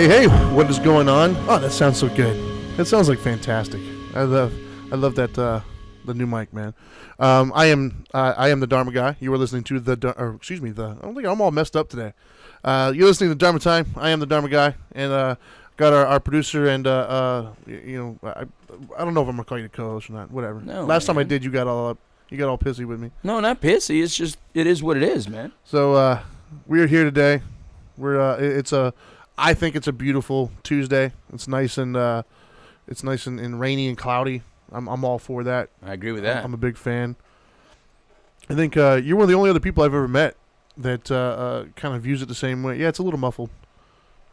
Hey, what is going on? Oh, that sounds so good. That sounds like fantastic. I love that the new mic, man. I am the Dharma Guy. You are listening to I don't think I'm all messed up today. You're listening to Dharma Time. I am the Dharma Guy, and got our producer and I don't know if I'm gonna call you the co-host or not. Whatever. No, Last time I did, you got all pissy with me. No, not pissy. It's just it is what it is, man. So we are here today. I think it's a beautiful Tuesday. It's nice and rainy and cloudy. I'm all for that. I agree with that. I'm a big fan. I think you're one of the only other people I've ever met that kind of views it the same way. Yeah, it's a little muffled,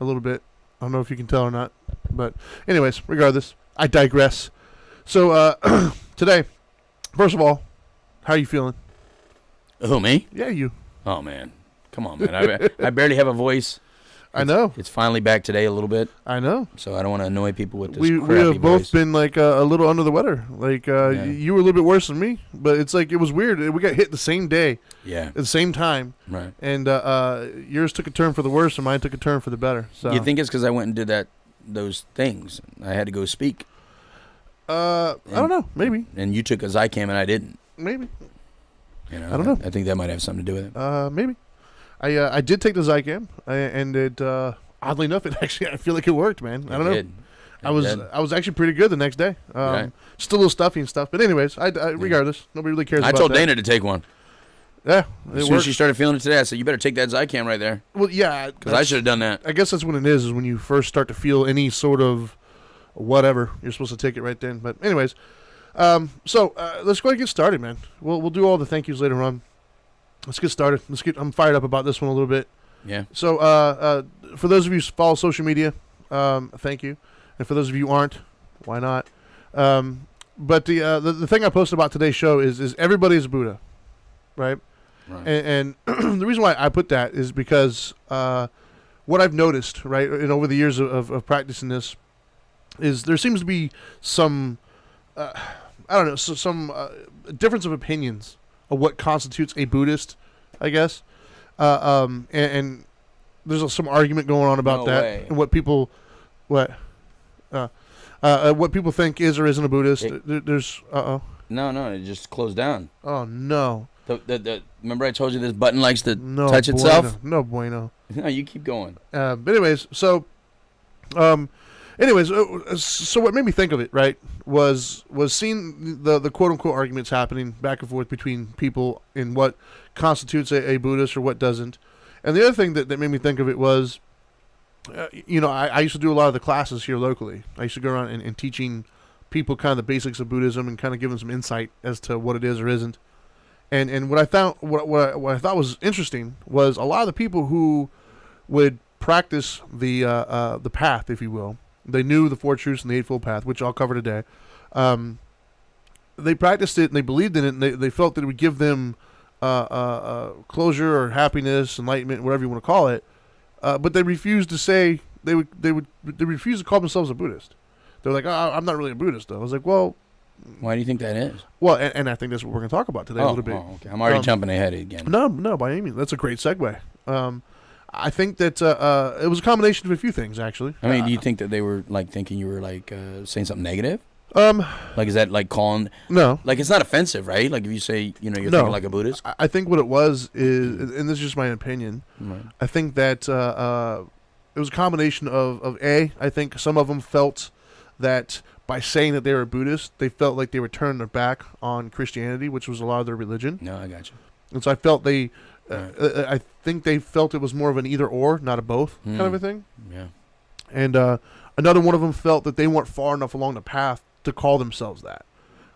a little bit. I don't know if you can tell or not, but anyways, regardless, I digress. So today, first of all, how are you feeling? Who, me? Yeah, you. Oh man, come on, man. I barely have a voice. I know. It's finally back today a little bit. I know. So I don't want to annoy people with this we have both been like a little under the weather. Like you were a little bit worse than me, but it's like it was weird. We got hit the same day. Yeah. At the same time. Right. And yours took a turn for the worse, and mine took a turn for the better. So you think it's because I went and did those things? I had to go speak. I don't know. Maybe. And you took a Zycam and I didn't. Maybe. You know. I don't know. I think that might have something to do with it. Maybe. I did take the Zycam, and it oddly enough, I feel like it worked, man. I don't know. I was actually pretty good the next day. Right. Just a little stuffy and stuff, but anyways, regardless, nobody really cares. I told Dana to take one. Yeah, as soon as she started feeling it today, I said, "You better take that Zycam right there." Well, yeah, because I should have done that. I guess that's what it is when you first start to feel any sort of whatever. You're supposed to take it right then. But anyways, so let's go ahead and get started, man. We'll do all the thank yous later on. Let's get started. I'm fired up about this one a little bit. Yeah. So, for those of you who follow social media, thank you, and for those of you who aren't, why not? But the thing I posted about today's show is everybody is a Buddha, right? Right. And the reason why I put that is because what I've noticed, right, and over the years of practicing this, is there seems to be some some difference of opinions of what constitutes a Buddhist, I guess. And there's some argument going on about and what people think is or isn't a Buddhist. There's No, it just closed down. Oh no. Remember I told you this button likes to touch bueno. itself? No bueno. No, you keep going. But anyways, so what made me think of it, right, was seeing the quote-unquote arguments happening back and forth between people in what constitutes a Buddhist or what doesn't. And the other thing that made me think of it was, I used to do a lot of the classes here locally. I used to go around and teaching people kind of the basics of Buddhism and kind of giving some insight as to what it is or isn't. And what I thought was interesting was a lot of the people who would practice the path, if you will. They knew the Four Truths and the Eightfold Path, which I'll cover today. They practiced it and they believed in it, and they felt that it would give them closure or happiness, enlightenment, whatever you want to call it. But they refused to say they refused to call themselves a Buddhist. They're like, I'm not really a Buddhist, though. I was like, well, why do you think that is? Well, and I think that's what we're going to talk about today a little bit. Okay. I'm already jumping ahead again. No, by any means. That's a great segue. I think that it was a combination of a few things, actually. I mean, do you think that they were like thinking you were like saying something negative? Like, is that like calling? No. Like, it's not offensive, right? Like, if you say, you're thinking like a Buddhist. I think what it was is, and this is just my opinion, right. I think that it was a combination of I think some of them felt that by saying that they were Buddhist, they felt like they were turning their back on Christianity, which was a lot of their religion. No, I got you. And so I felt I think they felt it was more of an either or, not a both kind of a thing. Yeah. And another one of them felt that they weren't far enough along the path to call themselves that.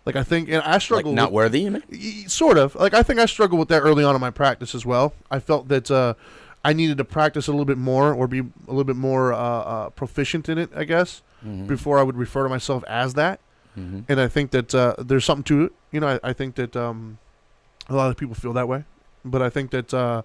Like, I think, and I struggled like not worthy, you mean? Sort of. Like, I think I struggled with that early on in my practice as well. I felt that I needed to practice a little bit more or be a little bit more proficient in it, I guess, before I would refer to myself as that. Mm-hmm. And I think that there's something to it. I think that a lot of people feel that way. But I think that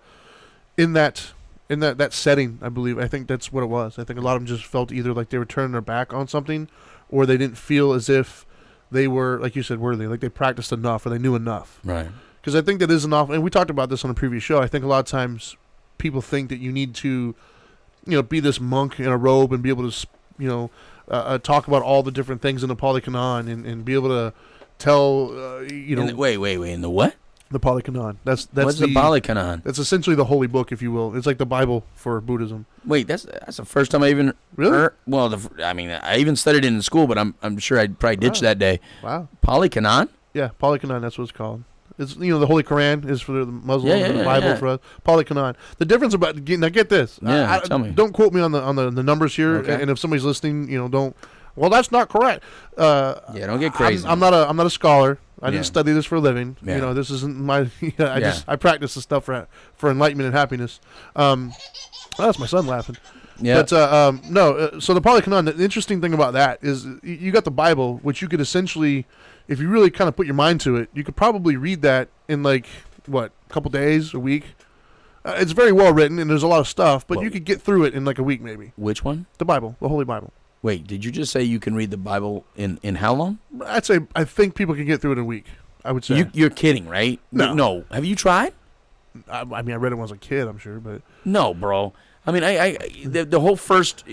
in that setting, I think that's what it was. I think a lot of them just felt either like they were turning their back on something, or they didn't feel as if they were, like you said, worthy, like they practiced enough or they knew enough. Right. Because I think that is enough, and we talked about this on a previous show. I think a lot of times people think that you need to be this monk in a robe and be able to, talk about all the different things in the Polycanon and be able to tell, wait, in the what? The Polycanon. That's What's the Polycanon? That's essentially the holy book, if you will. It's like the Bible for Buddhism. Wait, that's the first time I even really. I even studied it in school, but I'm sure I'd probably ditch that day. Wow. Polycanon? Yeah, Polycanon. That's what it's called. It's the Holy Quran is for the Muslims and the Bible for us. Polycanon. The difference about now get this. Yeah, tell me. Don't quote me on the numbers here. Okay. And if somebody's listening, don't. Well, that's not correct. Don't get crazy. I'm not a scholar. I didn't study this for a living. Yeah. This isn't my. I practice this stuff for enlightenment and happiness. That's my son laughing. Yeah. But so the Polycanon. The interesting thing about that is you got the Bible, which you could essentially, if you really kind of put your mind to it, you could probably read that in a couple days, a week. It's very well written and there's a lot of stuff, but you could get through it in a week maybe. Which one? The Bible, the Holy Bible. Wait, did you just say you can read the Bible in how long? I'd say I think people can get through it in a week. I would say. You're kidding, right? No. Have you tried? I read it when I was a kid, I'm sure, but no, bro. I mean, the whole first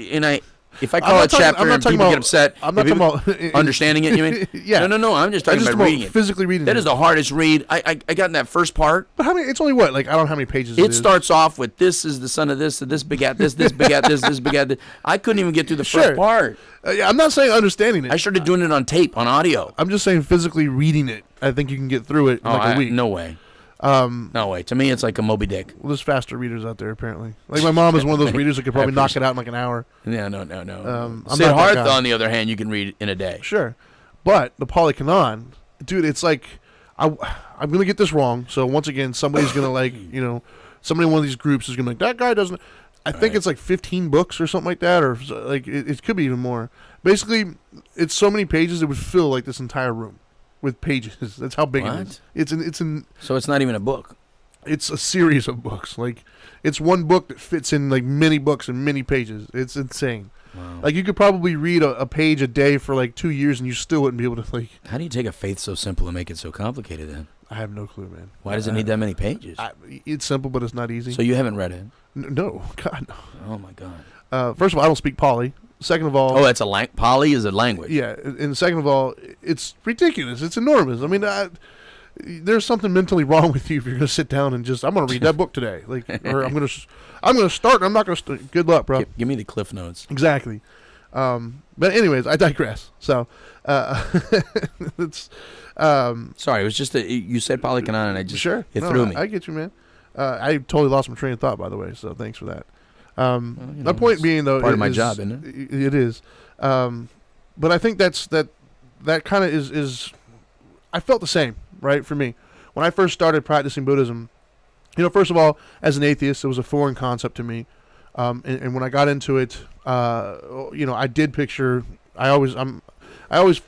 if I call a chapter and people get upset, I'm not talking about understanding it. You mean? Yeah. No. I'm just talking about reading it. Physically reading. That is the hardest read. I got in that first part. But how many? It's only what? I don't know how many pages. It starts off with this is the son of this, this begat this begat this begat this. I couldn't even get through the first part. I'm not saying understanding it. I started doing it on tape, on audio. I'm just saying physically reading it. I think you can get through it in a week. No way. No way. To me, it's like a Moby Dick. Well, there's faster readers out there, apparently. My mom is one of those readers that could probably knock it out in an hour. Yeah, no. Sid Harth, on the other hand, you can read in a day. Sure. But the Polycanon, dude, it's like, I'm going to get this wrong. So once again, somebody's going to somebody in one of these groups is going to be like, that guy doesn't. I think it's 15 books or something like that, or it could be even more. Basically, it's so many pages it would fill this entire room. With pages. That's how big it is. So it's not even a book. It's a series of books. It's one book that fits in many books and many pages. It's insane. Wow. You could probably read a page a day for 2 years and you still wouldn't be able to How do you take a faith so simple and make it so complicated then? I have no clue, man. Why does it need that many pages? It's simple, but it's not easy. So you haven't read it? No. God, no. Oh my God. First of all, I don't speak Pali. Second of all... that's Pali is a language. Yeah, and second of all, it's ridiculous. It's enormous. I mean, there's something mentally wrong with you if you're going to sit down and I'm going to read that book today. Or I'm going to start and I'm not going to start. Good luck, bro. Give me the Cliff Notes. Exactly. But anyways, I digress. So, it's... Sorry, it was just you said Polycanon and I just... Sure. It threw me. I get you, man. I totally lost my train of thought, by the way, so thanks for that. My point being, though, part of my job, isn't it? It is, but I think that kind of is. I felt the same, right? For me, when I first started practicing Buddhism, first of all, as an atheist, it was a foreign concept to me, and when I got into it, I did picture. I always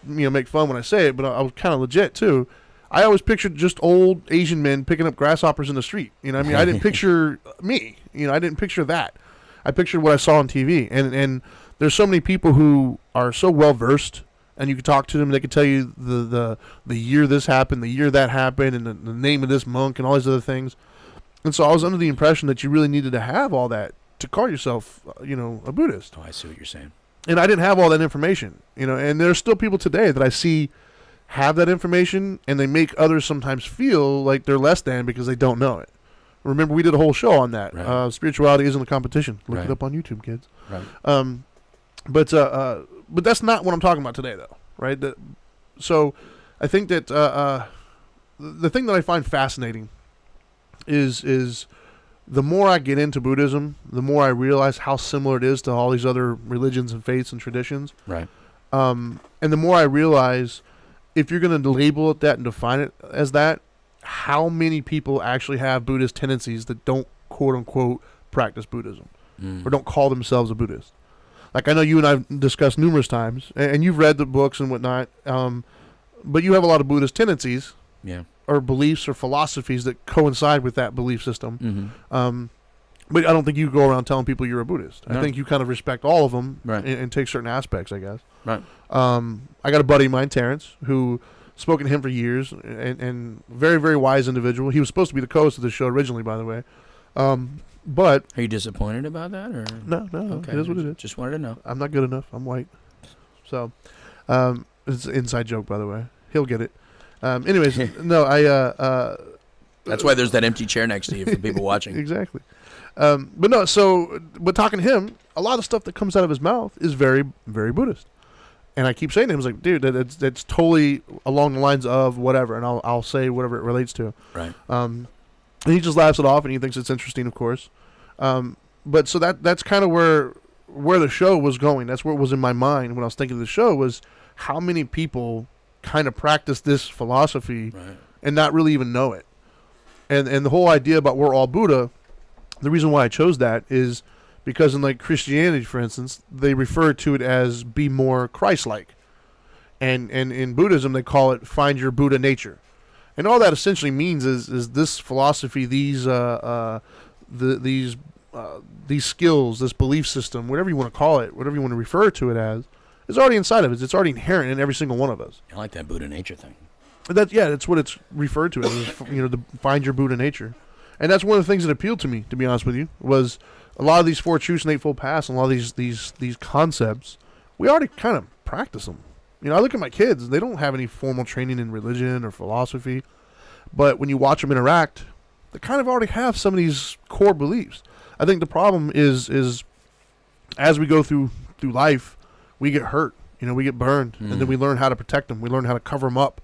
make fun when I say it, but I was kind of legit too. I always pictured just old Asian men picking up grasshoppers in the street. I didn't picture me. I didn't picture that. I pictured what I saw on TV, and there's so many people who are so well versed, and you can talk to them. They can tell you the year this happened, the year that happened, and the name of this monk, and all these other things. And so I was under the impression that you really needed to have all that to call yourself, a Buddhist. Oh, I see what you're saying. And I didn't have all that information, And there's still people today that I see have that information, and they make others sometimes feel like they're less than because they don't know it. Remember, we did a whole show on that. Right. Spirituality isn't a competition. Look right. it up on YouTube, kids. Right. But that's not what I'm talking about today, though. Right. So, I think that the thing that I find fascinating is the more I get into Buddhism, the more I realize how similar it is to all these other religions and faiths and traditions. Right. And the more I realize, if you're going to label it that and define it as that, how many people actually have Buddhist tendencies that don't, quote unquote, practice Buddhism or don't call themselves a Buddhist. I know you and I've discussed numerous times, and you've read the books and whatnot, but you have a lot of Buddhist tendencies or beliefs or philosophies that coincide with that belief system. Mm-hmm. But I don't think you go around telling people you're a Buddhist. No. I think you kind of respect all of them right. and take certain aspects, I guess. Right. I got a buddy of mine, Terrence, who spoken to him for years, and very, very wise individual. He was supposed to be the co-host of the show originally, by the way. But are you disappointed about that, or no? Okay, it is what it is. Just wanted to know. I'm not good enough. I'm white. So, it's an inside joke, by the way. He'll get it. Anyways, no, That's why there's that empty chair next to you for people watching. Exactly. But no, but talking to him, a lot of stuff that comes out of his mouth is very, very Buddhist. And I keep saying to him, I was like, dude, that's totally along the lines of whatever, and I'll say whatever it relates to. Right. And he just laughs it off, and he thinks it's interesting, of course. But so that's kind of where the show was going. That's what was in my mind when I was thinking of the show, was how many people kind of practice this philosophy and not really even know it. And the whole idea about we're all Buddha, the reason why I chose that is because in like Christianity, for instance, they refer to it as be more Christ-like. And in Buddhism, they call it find your Buddha nature. And all that essentially means is this philosophy, these skills, this belief system, whatever you want to call it, whatever you want to refer to it as, is already inside of us. It's already inherent in every single one of us. I like that Buddha nature thing. That's what it's referred to as, to find your Buddha nature. And that's one of the things that appealed to me, to be honest with you, was a lot of these Four Truths and Eightfold Paths and a lot of these concepts, we already kind of practice them. I look at my kids, they don't have any formal training in religion or philosophy, but when you watch them interact, they kind of already have some of these core beliefs. I think the problem is as we go through life, we get hurt, we get burned, and then we learn how to protect them. We learn how to cover them up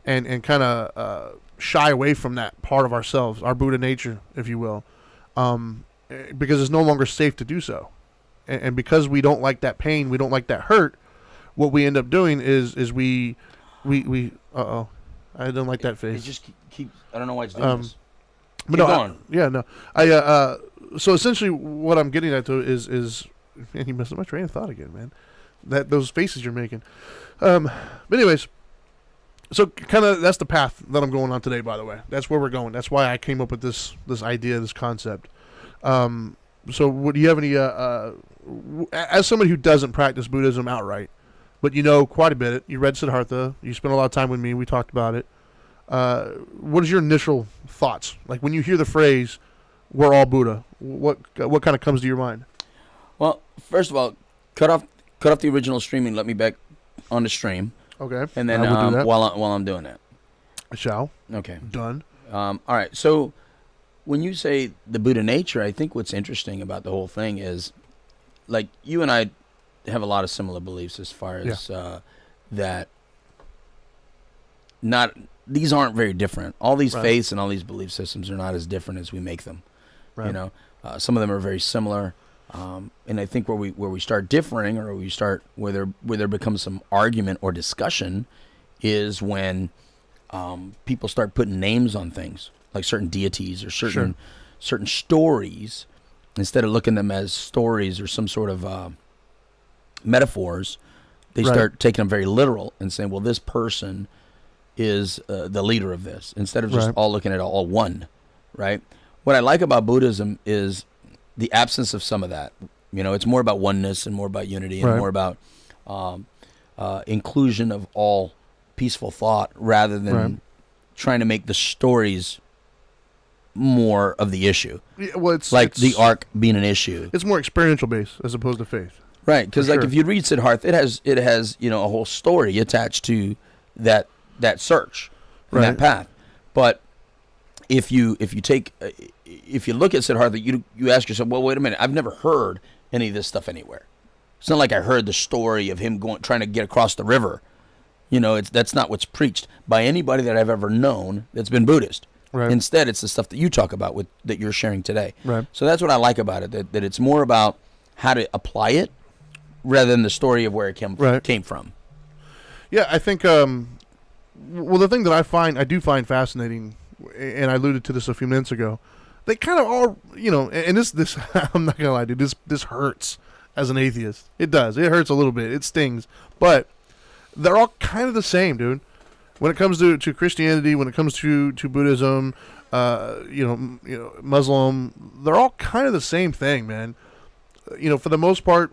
and kind of shy away from that part of ourselves, our Buddha nature, if you will, because it's no longer safe to do so. And because we don't like that pain, we don't like that hurt, what we end up doing is we uh-oh, I don't like that face. It just keeps, I don't know why it's doing this. But keep no, going. So essentially what I'm getting at though is man, you messed up my train of thought again, man. Those faces you're making. But anyways, so kind of that's the path that I'm going on today, by the way. That's where we're going. That's why I came up with this idea, this concept. So do you have any, as somebody who doesn't practice Buddhism outright, but quite a bit, you read Siddhartha, you spent a lot of time with me, we talked about it. What is your initial thoughts? Like when you hear the phrase, we're all Buddha, what kind of comes to your mind? Well, first of all, cut off the original streaming, let me back on the stream. Okay. And then while I'm doing that. I shall. Okay. Done. All right. So when you say the Buddha nature, I think what's interesting about the whole thing is, like, you and I have a lot of similar beliefs as far as that these aren't very different. All these faiths and all these belief systems are not as different as we make them. Right. Some of them are very similar. And I think where we start differing, or where there becomes some argument or discussion, is when people start putting names on things, like certain deities or certain stories, instead of looking at them as stories or some sort of metaphors. They start taking them very literal and saying, well, this person is the leader of this, instead of just all looking at all one, right? What I like about Buddhism is the absence of some of that. It's more about oneness and more about unity and more about inclusion of all peaceful thought, rather than trying to make the stories more of the issue. Yeah, well, it's the arc being an issue. It's more experiential based as opposed to faith. Right, because if you read Siddhartha, it has a whole story attached to that search, that path. But if you look at Siddhartha, you ask yourself, well, wait a minute, I've never heard any of this stuff anywhere. It's not like I heard the story of him trying to get across the river. That's not what's preached by anybody that I've ever known that's been Buddhist. Right. Instead, it's the stuff that you talk about that you're sharing today. Right. So that's what I like about it, that it's more about how to apply it rather than the story of where it came from. Yeah, I think, well, the thing that I do find fascinating, and I alluded to this a few minutes ago, they kind of all, and this I'm not going to lie, dude, this hurts as an atheist. It does. It hurts a little bit. It stings. But they're all kind of the same, dude. When it comes to Christianity, when it comes to Buddhism, Muslim, they're all kind of the same thing, man. For the most part,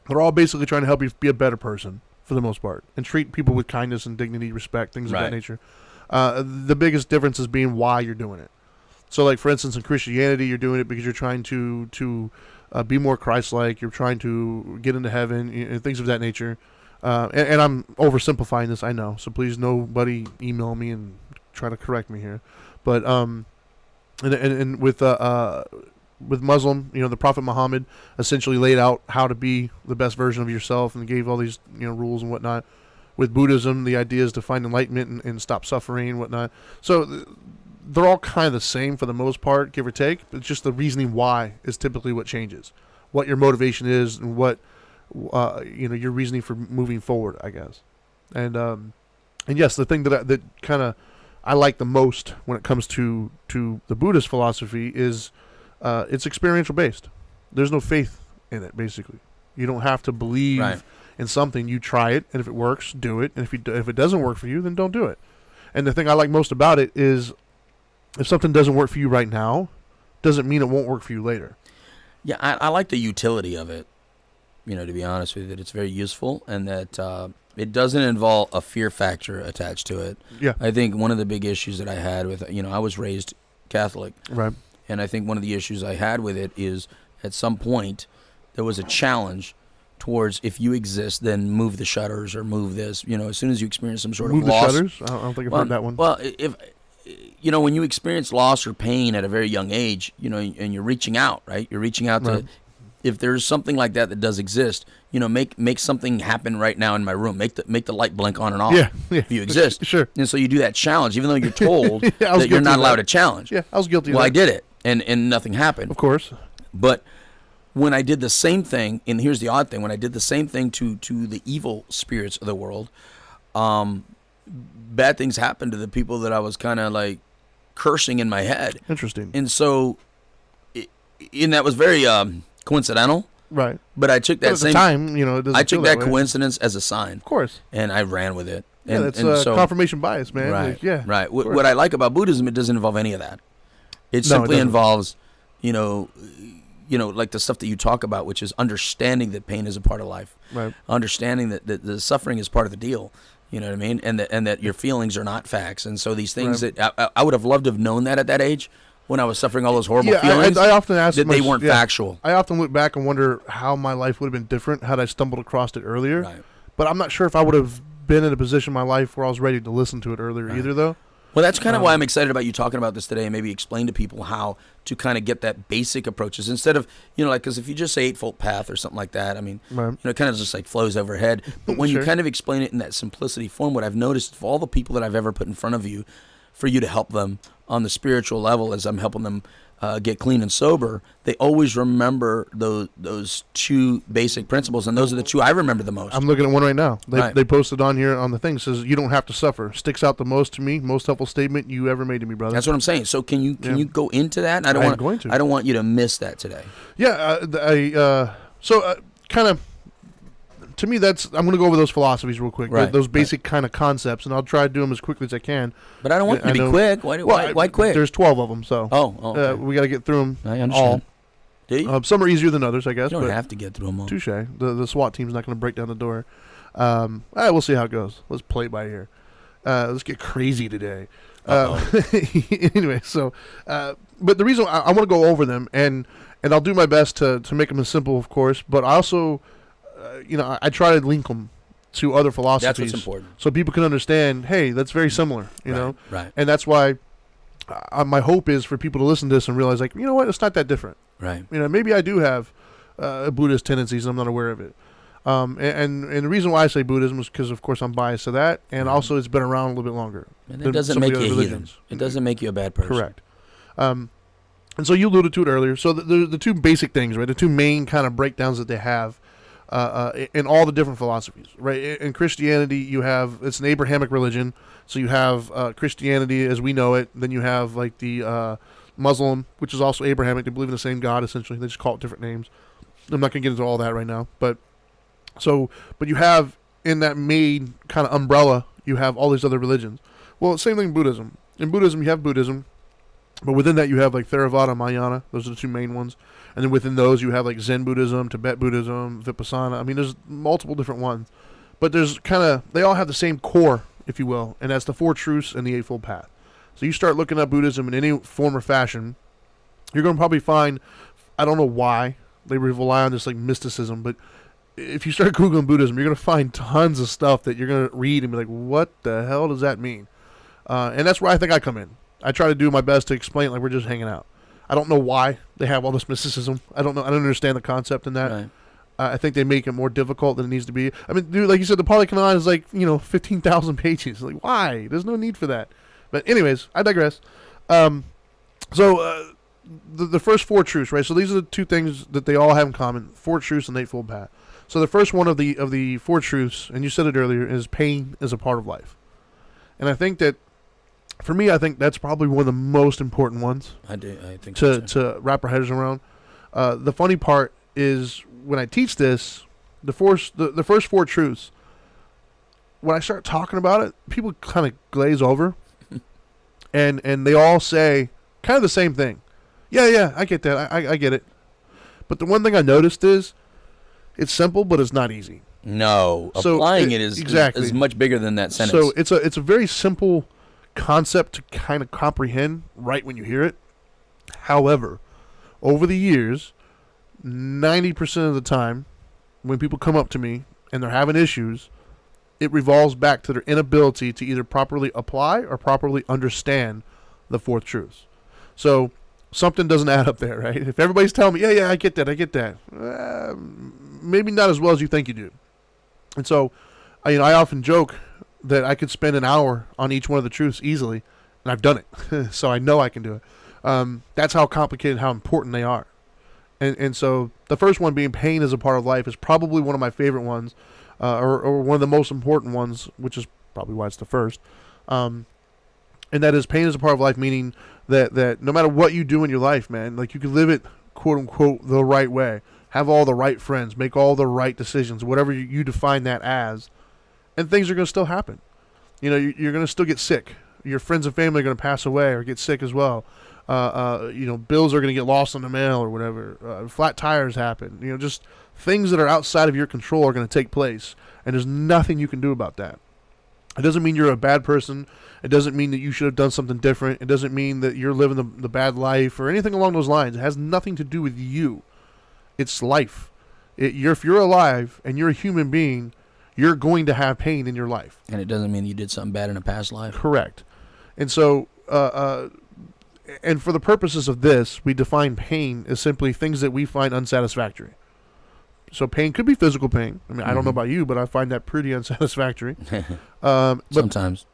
they're all basically trying to help you be a better person, for the most part, and treat people with kindness and dignity, respect, things of that nature. The biggest difference is being why you're doing it. So, like for instance, in Christianity, you're doing it because you're trying to be more Christ-like. You're trying to get into heaven, things of that nature. And I'm oversimplifying this, I know. So please, nobody email me and try to correct me here. But and with Muslim, the Prophet Muhammad essentially laid out how to be the best version of yourself and gave all these rules and whatnot. With Buddhism, the idea is to find enlightenment and stop suffering and whatnot. So they're all kind of the same for the most part, give or take. But it's just the reasoning why is typically what changes, what your motivation is, and what your reasoning for moving forward, I guess. And yes, the thing that kind of I like the most when it comes to the Buddhist philosophy is it's experiential based. There's no faith in it, basically. You don't have to believe in something. You try it, and if it works, do it. And if it doesn't work for you, then don't do it. And the thing I like most about it is if something doesn't work for you right now, doesn't mean it won't work for you later. Yeah, I like the utility of it, to be honest with you, that it's very useful and that it doesn't involve a fear factor attached to it. Yeah. I think one of the big issues that I had with, I was raised Catholic. Right. And I think one of the issues I had with it is at some point there was a challenge towards if you exist, then move the shutters or move this. As soon as you experience some sort of loss. Move the shutters? I don't think I've heard that one. Well, if when you experience loss or pain at a very young age, and you're reaching out, right? You're reaching out to, if there's something like that does exist, make something happen right now in my room. Make the light blink on and off. Yeah. If you exist. Sure. And so you do that challenge, even though you're told that you're not allowed to challenge. Yeah, I was guilty of that. Well, I did it, and nothing happened. Of course. But when I did the same thing, and here's the odd thing, when I did the same thing to the evil spirits of the world, bad things happened to the people that I was kind of like cursing in my head. Interesting. And so, and that was very coincidental. Right. But I took that at the time, it doesn't I took feel that way. coincidence as a sign. Of course. And I ran with it. Yeah, and, that's confirmation bias, man. Right. Like, yeah. Right. What I like about Buddhism, it doesn't involve any of that. It simply involves, like the stuff that you talk about, which is understanding that pain is a part of life. Right. Understanding that the suffering is part of the deal. You know what I mean? And that your feelings are not facts. And so these things that I would have loved to have known that at that age when I was suffering all those horrible feelings. I often ask that they weren't factual. I often look back and wonder how my life would have been different had I stumbled across it earlier. Right. But I'm not sure if I would have been in a position in my life where I was ready to listen to it earlier either, though. Well, that's kind of why I'm excited about you talking about this today and maybe explain to people how to kind of get that basic approaches instead of, because if you just say Eightfold Path or something like that, I mean, it kind of just like flows overhead. But when you kind of explain it in that simplicity form, what I've noticed of all the people that I've ever put in front of you for you to help them on the spiritual level as I'm helping them get clean and sober, they always remember those two basic principles, and those are the two I remember the most. I'm looking at one right now. They posted on here on the thing. It says, you don't have to suffer. Sticks out the most to me. Most helpful statement you ever made to me, brother. That's what I'm saying. So can you go into that? I don't want you to miss that today. Yeah, kind of, to me, I'm going to go over those philosophies real quick. Right, those basic kind of concepts, and I'll try to do them as quickly as I can. But I don't want you to be quick. Why quick? There's 12 of them, so okay. We got to get through them I understand. all. Do you? Some are easier than others, I guess. You don't have to get through them all. Touche. The SWAT team's not going to break down the door. We'll see how it goes. Let's play it by ear. Let's get crazy today. Anyway, so, but the reason I want to go over them, and I'll do my best to make them as simple, of course, but I also, I try to link them to other philosophies. That's what's important. So people can understand, hey, that's very similar, you know? Right. And that's why my hope is for people to listen to this and realize, like, you know what, it's not that different. Right. Maybe I do have Buddhist tendencies and I'm not aware of it. And the reason why I say Buddhism is because, of course, I'm biased to that, and also it's been around a little bit longer. And it doesn't make you a heathen. It doesn't make you a bad person. Correct. And so you alluded to it earlier. So the two basic things, right? The two main kind of breakdowns that they have in all the different philosophies, right? In Christianity, it's an Abrahamic religion. So you have Christianity as we know it. Then you have like the Muslim, which is also Abrahamic. They believe in the same God, essentially. They just call it different names. I'm not going to get into all that right now. But you have in that main kind of umbrella, you have all these other religions. Well, same thing in Buddhism. In Buddhism, you have Buddhism. But within that, you have like Theravada, Mahayana. Those are the two main ones. And then within those, you have like Zen Buddhism, Tibet Buddhism, Vipassana. I mean, there's multiple different ones. But they all have the same core, if you will. And that's the Four Truths and the Eightfold Path. So you start looking up Buddhism in any form or fashion, you're going to probably find, I don't know why they rely on this like mysticism, but if you start Googling Buddhism, you're going to find tons of stuff that you're going to read and be like, what the hell does that mean? And that's where I think I come in. I try to do my best to explain it like we're just hanging out. I don't know why they have all this mysticism. I don't know. I don't understand the concept in that. Right. I think they make it more difficult than it needs to be. I mean, dude, like you said, the Pali Canon is like, 15,000 pages. Like, why? There's no need for that. But anyways, I digress. So the first 4 truths, right? So these are the 2 things that they all have in common: 4 truths and the Eightfold Path. So the first one of the 4 truths, and you said it earlier, is pain is a part of life. And I think that, for me, I think that's probably one of the most important ones. I think so too. To wrap our heads around. The funny part is when I teach this, the first 4 truths, when I start talking about it, people kind of glaze over, and they all say kind of the same thing. Yeah, I get that. I get it. But the one thing I noticed is it's simple, but it's not easy. No, so applying it is exactly is much bigger than that sentence. So it's a very simple concept to kind of comprehend right when you hear it. However, over the years, 90% of the time, when people come up to me and they're having issues, it revolves back to their inability to either properly apply or properly understand the 4 truths. So something doesn't add up there, right? If everybody's telling me, yeah, I get that, maybe not as well as you think you do. And so, I often joke that I could spend an hour on each one of the truths easily, and I've done it. So I know I can do it. That's how complicated, how important they are. And so the first one being pain is a part of life is probably one of my favorite ones, or one of the most important ones, which is probably why it's the first. And that is pain is a part of life, meaning that no matter what you do in your life, man, like you can live it, quote unquote, the right way, have all the right friends, make all the right decisions, whatever you define that as, and things are going to still happen. You're going to still get sick. Your friends and family are going to pass away or get sick as well. Bills are going to get lost in the mail or whatever. Flat tires happen. Just things that are outside of your control are going to take place, and there's nothing you can do about that. It doesn't mean you're a bad person. It doesn't mean that you should have done something different. It doesn't mean that you're living the bad life or anything along those lines. It has nothing to do with you. It's life. If you're alive and you're a human being, you're going to have pain in your life. And it doesn't mean you did something bad in a past life. Correct. And so, and for the purposes of this, we define pain as simply things that we find unsatisfactory. So pain could be physical pain. I mean, I don't know about you, but I find that pretty unsatisfactory. Sometimes.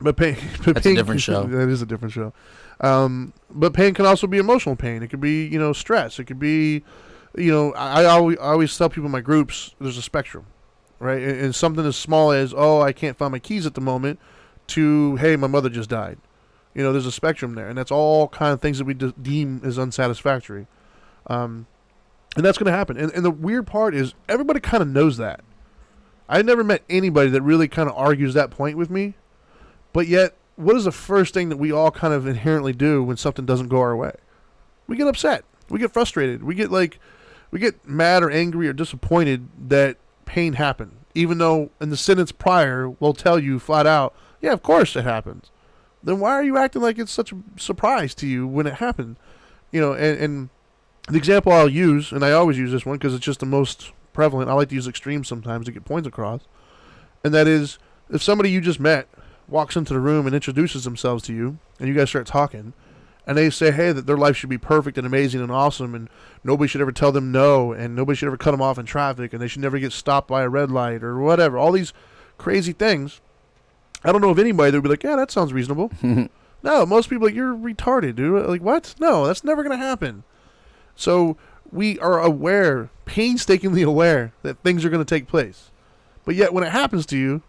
But pain. That's a different show. That is a different show. But pain can also be emotional pain. It could be, stress. It could be, I always tell people in my groups, there's a spectrum, right? And something as small as, I can't find my keys at the moment, to, hey, my mother just died. There's a spectrum there, and that's all kind of things that we deem as unsatisfactory. And that's going to happen. And the weird part is everybody kind of knows that. I never met anybody that really kind of argues that point with me. But yet, what is the first thing that we all kind of inherently do when something doesn't go our way? We get upset. We get frustrated. We get mad or angry or disappointed that pain happened. Even though in the sentence prior, we'll tell you flat out, yeah, of course it happens. Then why are you acting like it's such a surprise to you when it happened? And the example I'll use, and I always use this one because it's just the most prevalent. I like to use extremes sometimes to get points across. And that is, if somebody you just met walks into the room and introduces themselves to you, and you guys start talking, and they say, hey, that their life should be perfect and amazing and awesome, and nobody should ever tell them no, and nobody should ever cut them off in traffic, and they should never get stopped by a red light or whatever, all these crazy things, I don't know of anybody that would be like, yeah, that sounds reasonable. No, most people are like, you're retarded, dude. Like, what? No, that's never going to happen. So we are aware, painstakingly aware, that things are going to take place. But yet when it happens to you,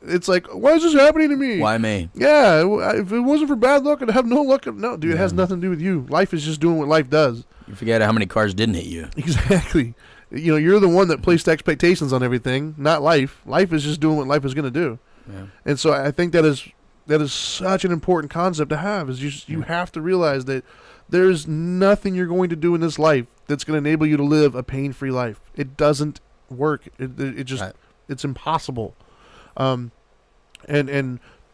it's like, why is this happening to me? Why me? Yeah, if it wasn't for bad luck, I'd have no luck. No, dude, It has nothing to do with you. Life is just doing what life does. You forget how many cars didn't hit you. Exactly. You're the one that placed expectations on everything, not life. Life is just doing what life is going to do. Yeah. And so I think that is such an important concept to have, is you have to realize that there's nothing you're going to do in this life that's going to enable you to live a pain-free life. It doesn't work. It just, It's impossible. And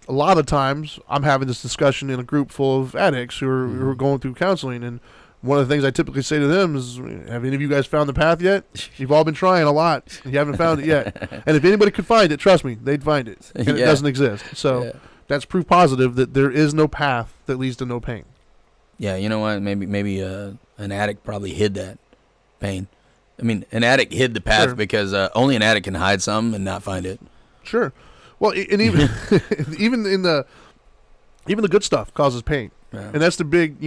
a lot of times I'm having this discussion in a group full of addicts who are going through counseling, and one of the things I typically say to them is, have any of you guys found the path yet? You've all been trying a lot. You haven't found it yet. And if anybody could find it, trust me, they'd find it. And it doesn't exist. So that's proof positive that there is no path that leads to no pain. Yeah, you know what? Maybe an addict probably hid that pain. I mean, an addict hid the path because only an addict can hide something and not find it. Sure. Well, and even even the good stuff causes pain. Yeah. And that's the big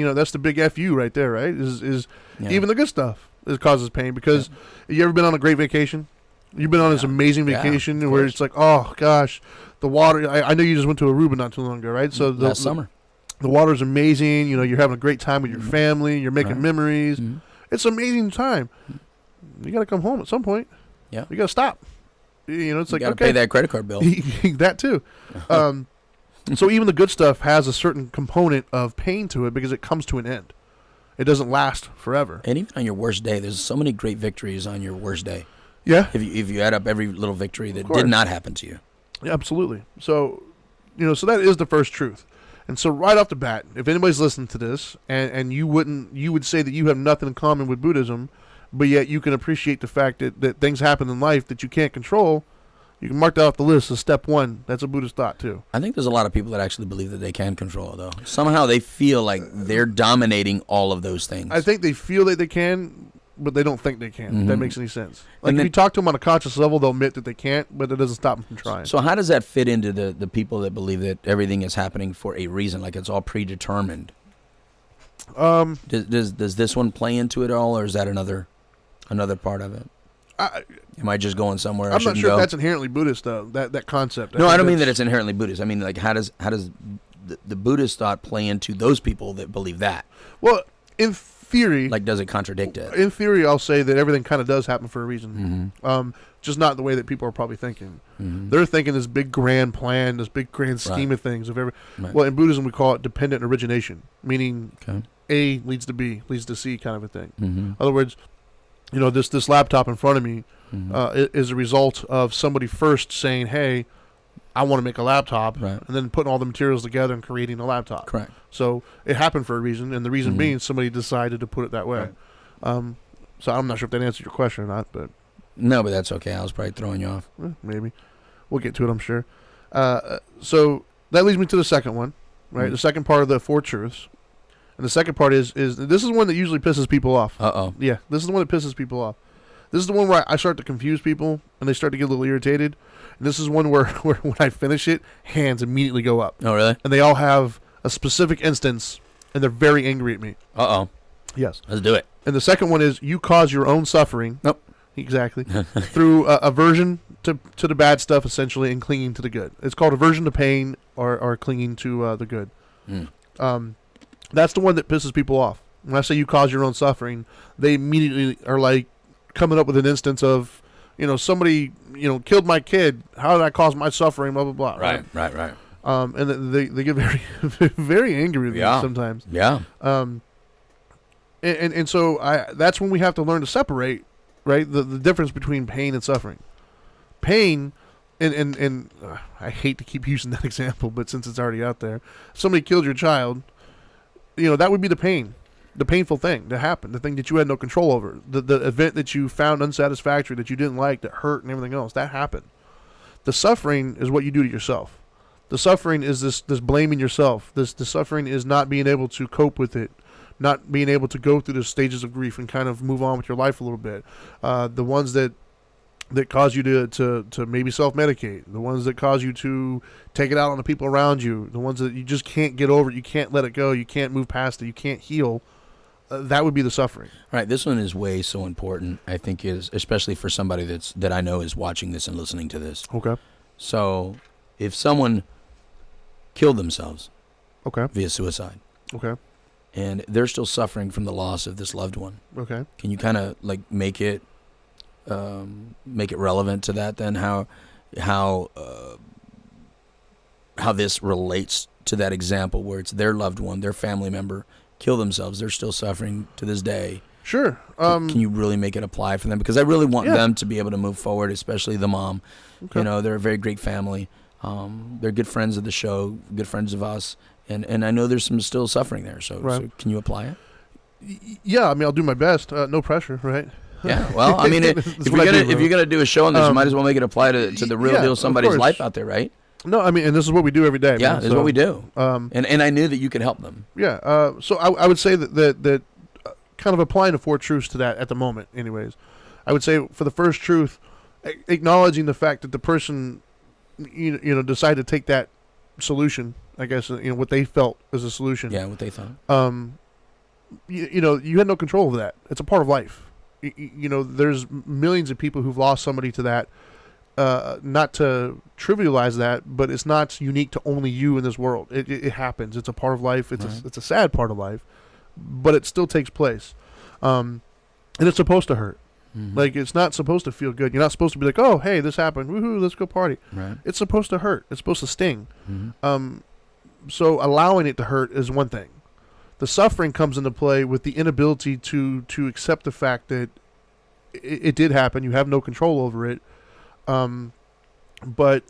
FU right there, right? Is even the good stuff causes pain, because you ever been on a great vacation? You've been on this amazing vacation where it's like, oh gosh, the water. I know you just went to Aruba not too long ago, right? So last summer, the water's amazing. You know, you're having a great time with your family. You're making memories. Mm-hmm. It's an amazing time. You got to come home at some point. Yeah, you got to stop. You know, it's like, you got to pay that credit card bill. That too. So even the good stuff has a certain component of pain to it because it comes to an end. It doesn't last forever. And even on your worst day, there's so many great victories on your worst day. Yeah. If you add up every little victory that did not happen to you. Yeah, absolutely. So, so that is the first truth. And so right off the bat, if anybody's listening to this and you would say that you have nothing in common with Buddhism, but yet you can appreciate the fact that things happen in life that you can't control, you can mark that off the list as step one. That's a Buddhist thought, too. I think there's a lot of people that actually believe that they can control it, though. Somehow they feel like they're dominating all of those things. I think they feel that they can, but they don't think they can, if that makes any sense. Like, if you talk to them on a conscious level, they'll admit that they can't, but it doesn't stop them from trying. So how does that fit into the people that believe that everything is happening for a reason, like it's all predetermined? Does this one play into it all, or is that another part of it? Am I just going somewhere? I'm not sure if that's inherently Buddhist, though. That concept. No, I don't mean that it's inherently Buddhist. I mean, like, how does the Buddhist thought play into those people that believe that? Well, in theory, like, does it contradict it? In theory, I'll say that everything kind of does happen for a reason. Just not the way that people are probably thinking. They're thinking this big grand plan, this big grand scheme of things. Well, in Buddhism, we call it dependent origination, meaning A leads to B, leads to C kind of a thing. In other words, this laptop in front of me is a result of somebody first saying, hey, I want to make a laptop, and then putting all the materials together and creating a laptop. Correct. So it happened for a reason, and the reason being somebody decided to put it that way. Right. So I'm not sure if that answered your question or not, but... No, but that's okay. I was probably throwing you off. Maybe. We'll get to it, I'm sure. So that leads me to the second one, right? The second part of the Four Truths. And the second part is this is one that usually pisses people off. Uh-oh. Yeah, this is the one that pisses people off. This is the one where I start to confuse people, and they start to get a little irritated. And this is one where when I finish it, hands immediately go up. Oh, really? And they all have a specific instance, and they're very angry at me. Uh-oh. Yes. Let's do it. And the second one is you cause your own suffering. Nope. Exactly. Through aversion to the bad stuff, essentially, and clinging to the good. It's called aversion to pain or clinging to the good. That's the one that pisses people off. When I say you cause your own suffering, they immediately are like coming up with an instance of, somebody, killed my kid. How did I cause my suffering? Blah, blah, blah. Right. And they get very, very angry with me sometimes. Yeah. And so that's when we have to learn to separate, right, the difference between pain and suffering. Pain, and I hate to keep using that example, but since it's already out there, somebody killed your child, that would be the pain. The painful thing that happened, the thing that you had no control over, the event that you found unsatisfactory, that you didn't like, that hurt and everything else, that happened. The suffering is what you do to yourself. The suffering is this blaming yourself. The suffering is not being able to cope with it, not being able to go through the stages of grief and kind of move on with your life a little bit. The ones that cause you to maybe self-medicate, the ones that cause you to take it out on the people around you, the ones that you just can't get over, you can't let it go, you can't move past it, you can't heal. That would be the suffering. Right. This one is way so important, I think, especially for somebody that I know is watching this and listening to this. Okay. So if someone killed themselves via suicide, and they're still suffering from the loss of this loved one, can you kind of like make it relevant to that then? How this relates to that example where it's their loved one, their family member, kill themselves, they're still suffering to this day. Sure. Can you really make it apply for them? Because I really want them to be able to move forward, especially the mom. They're a very great family. They're good friends of the show, good friends of us, and I know there's some still suffering there. So, Right. so can you apply it? Yeah, I mean, I'll do my best. No pressure, right? Yeah, well, I mean, if you're gonna do a show on this, you might as well make it apply to the real deal, somebody's life out there, right? No, I mean, and this is what we do every day. Yeah, man, this is what we do. And I knew that you could help them. Yeah. So I would say that kind of applying the 4 truths to that at the moment, anyways. I would say for the first truth, acknowledging the fact that the person, you know, decided to take that solution. I guess what they felt as a solution. Yeah, what they thought. You know, you had no control over that. It's a part of life. You know, there's millions of people who've lost somebody to that. Not to trivialize that, but it's not unique to only you in this world. It happens. It's a part of life. It's a sad part of life, but it still takes place. And it's supposed to hurt. Mm-hmm. Like, it's not supposed to feel good. You're not supposed to be like, oh, hey, this happened. Woohoo, let's go party. Right. It's supposed to hurt. It's supposed to sting. Mm-hmm. So allowing it to hurt is one thing. The suffering comes into play with the inability to accept the fact that it did happen. You have no control over it. But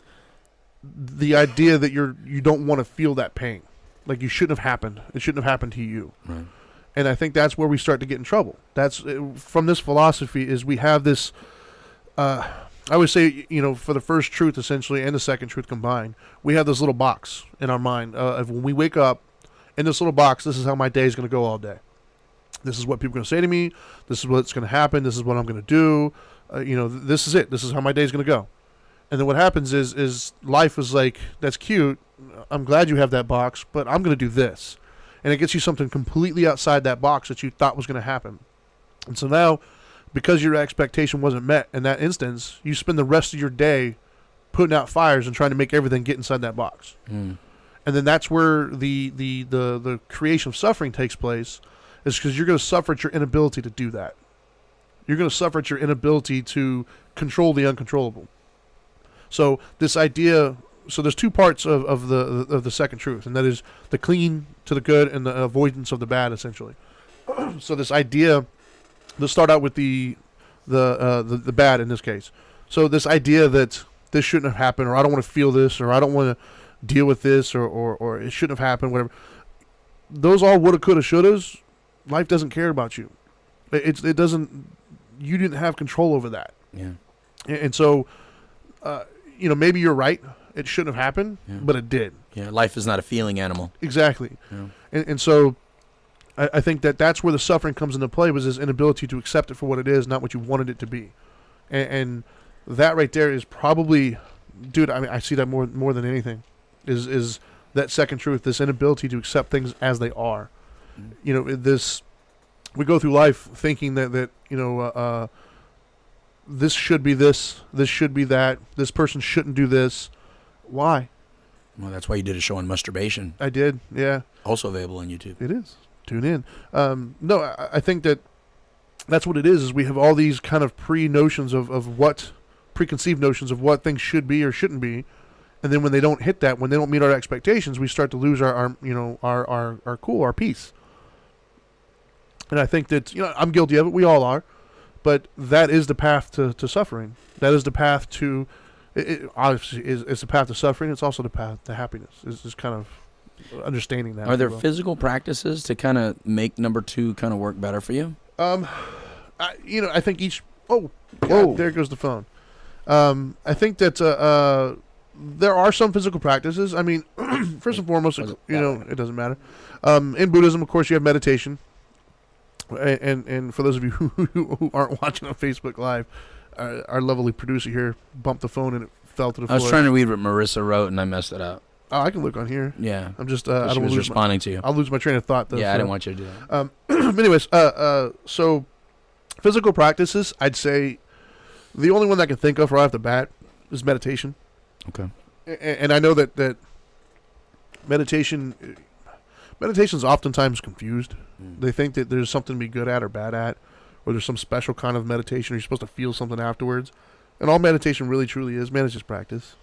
the idea that you don't want to feel that pain, like you shouldn't have happened. It shouldn't have happened to you. Right. And I think that's where we start to get in trouble. That's from this philosophy is we have this, I would say, you know, for the first truth essentially and the second truth combined, we have this little box in our mind of when we wake up in this little box, this is how my day is going to go all day. This is what people are going to say to me. This is what's going to happen. This is what I'm going to do. You know, this is it. This is how my day is going to go. And then what happens is life is like, that's cute. I'm glad you have that box, but I'm going to do this. And it gets you something completely outside that box that you thought was going to happen. And so now, because your expectation wasn't met in that instance, you spend the rest of your day putting out fires and trying to make everything get inside that box. Mm. And then that's where the creation of suffering takes place, is because you're going to suffer at your inability to do that. You're going to suffer at your inability to control the uncontrollable. So this idea, so there's 2 parts of the second truth, and that is the clinging to the good and the avoidance of the bad, essentially. So this idea, let's start out with the bad in this case. So this idea that this shouldn't have happened, or I don't want to feel this, or I don't want to deal with this, or it shouldn't have happened, whatever. Those all woulda, coulda, shouldas. Life doesn't care about you. It doesn't. You didn't have control over that. Yeah. And so, you know, maybe you're right. It shouldn't have happened, but it did. Yeah. Life is not a feeling animal. Exactly. Yeah. And so, I think that's where the suffering comes into play, was this inability to accept it for what it is, not what you wanted it to be. And that right there is probably, dude. I mean, I see that more than anything, is that second truth, this inability to accept things as they are. Mm-hmm. You know, we go through life thinking that you know, this should be this should be that, this person shouldn't do this. Why? Well, that's why you did a show on masturbation. I did, yeah. Also available on YouTube. It is. Tune in. No, I think that's what it is we have all these kind of preconceived notions of what things should be or shouldn't be. And then when they don't hit that, when they don't meet our expectations, we start to lose our cool, our peace. And I think that, you know, I'm guilty of it. We all are. But that is the path to suffering. That is the path to, it obviously it's the path to suffering. It's also the path to happiness. It's just kind of understanding that. Are there physical practices to kind of make number 2 kind of work better for you? I think each, there goes the phone. I think that there are some physical practices. I mean, first and foremost, you know, it doesn't matter. In Buddhism, of course, you have meditation. And for those of you who aren't watching on Facebook Live, our lovely producer here bumped the phone and it fell to the floor. I was trying to read what Marissa wrote and I messed it up. Oh, I can look on here. Yeah. I'm just, I don't was responding to you. I'll lose my train of thought, though. Yeah, so. I didn't want you to do that. Anyways, so physical practices, I'd say the only one that I can think of right off the bat is meditation. Okay. And I know that meditation is oftentimes confused. They think that there's something to be good at or bad at, or there's some special kind of meditation, or you're supposed to feel something afterwards. And all meditation really truly is, man, it's just practice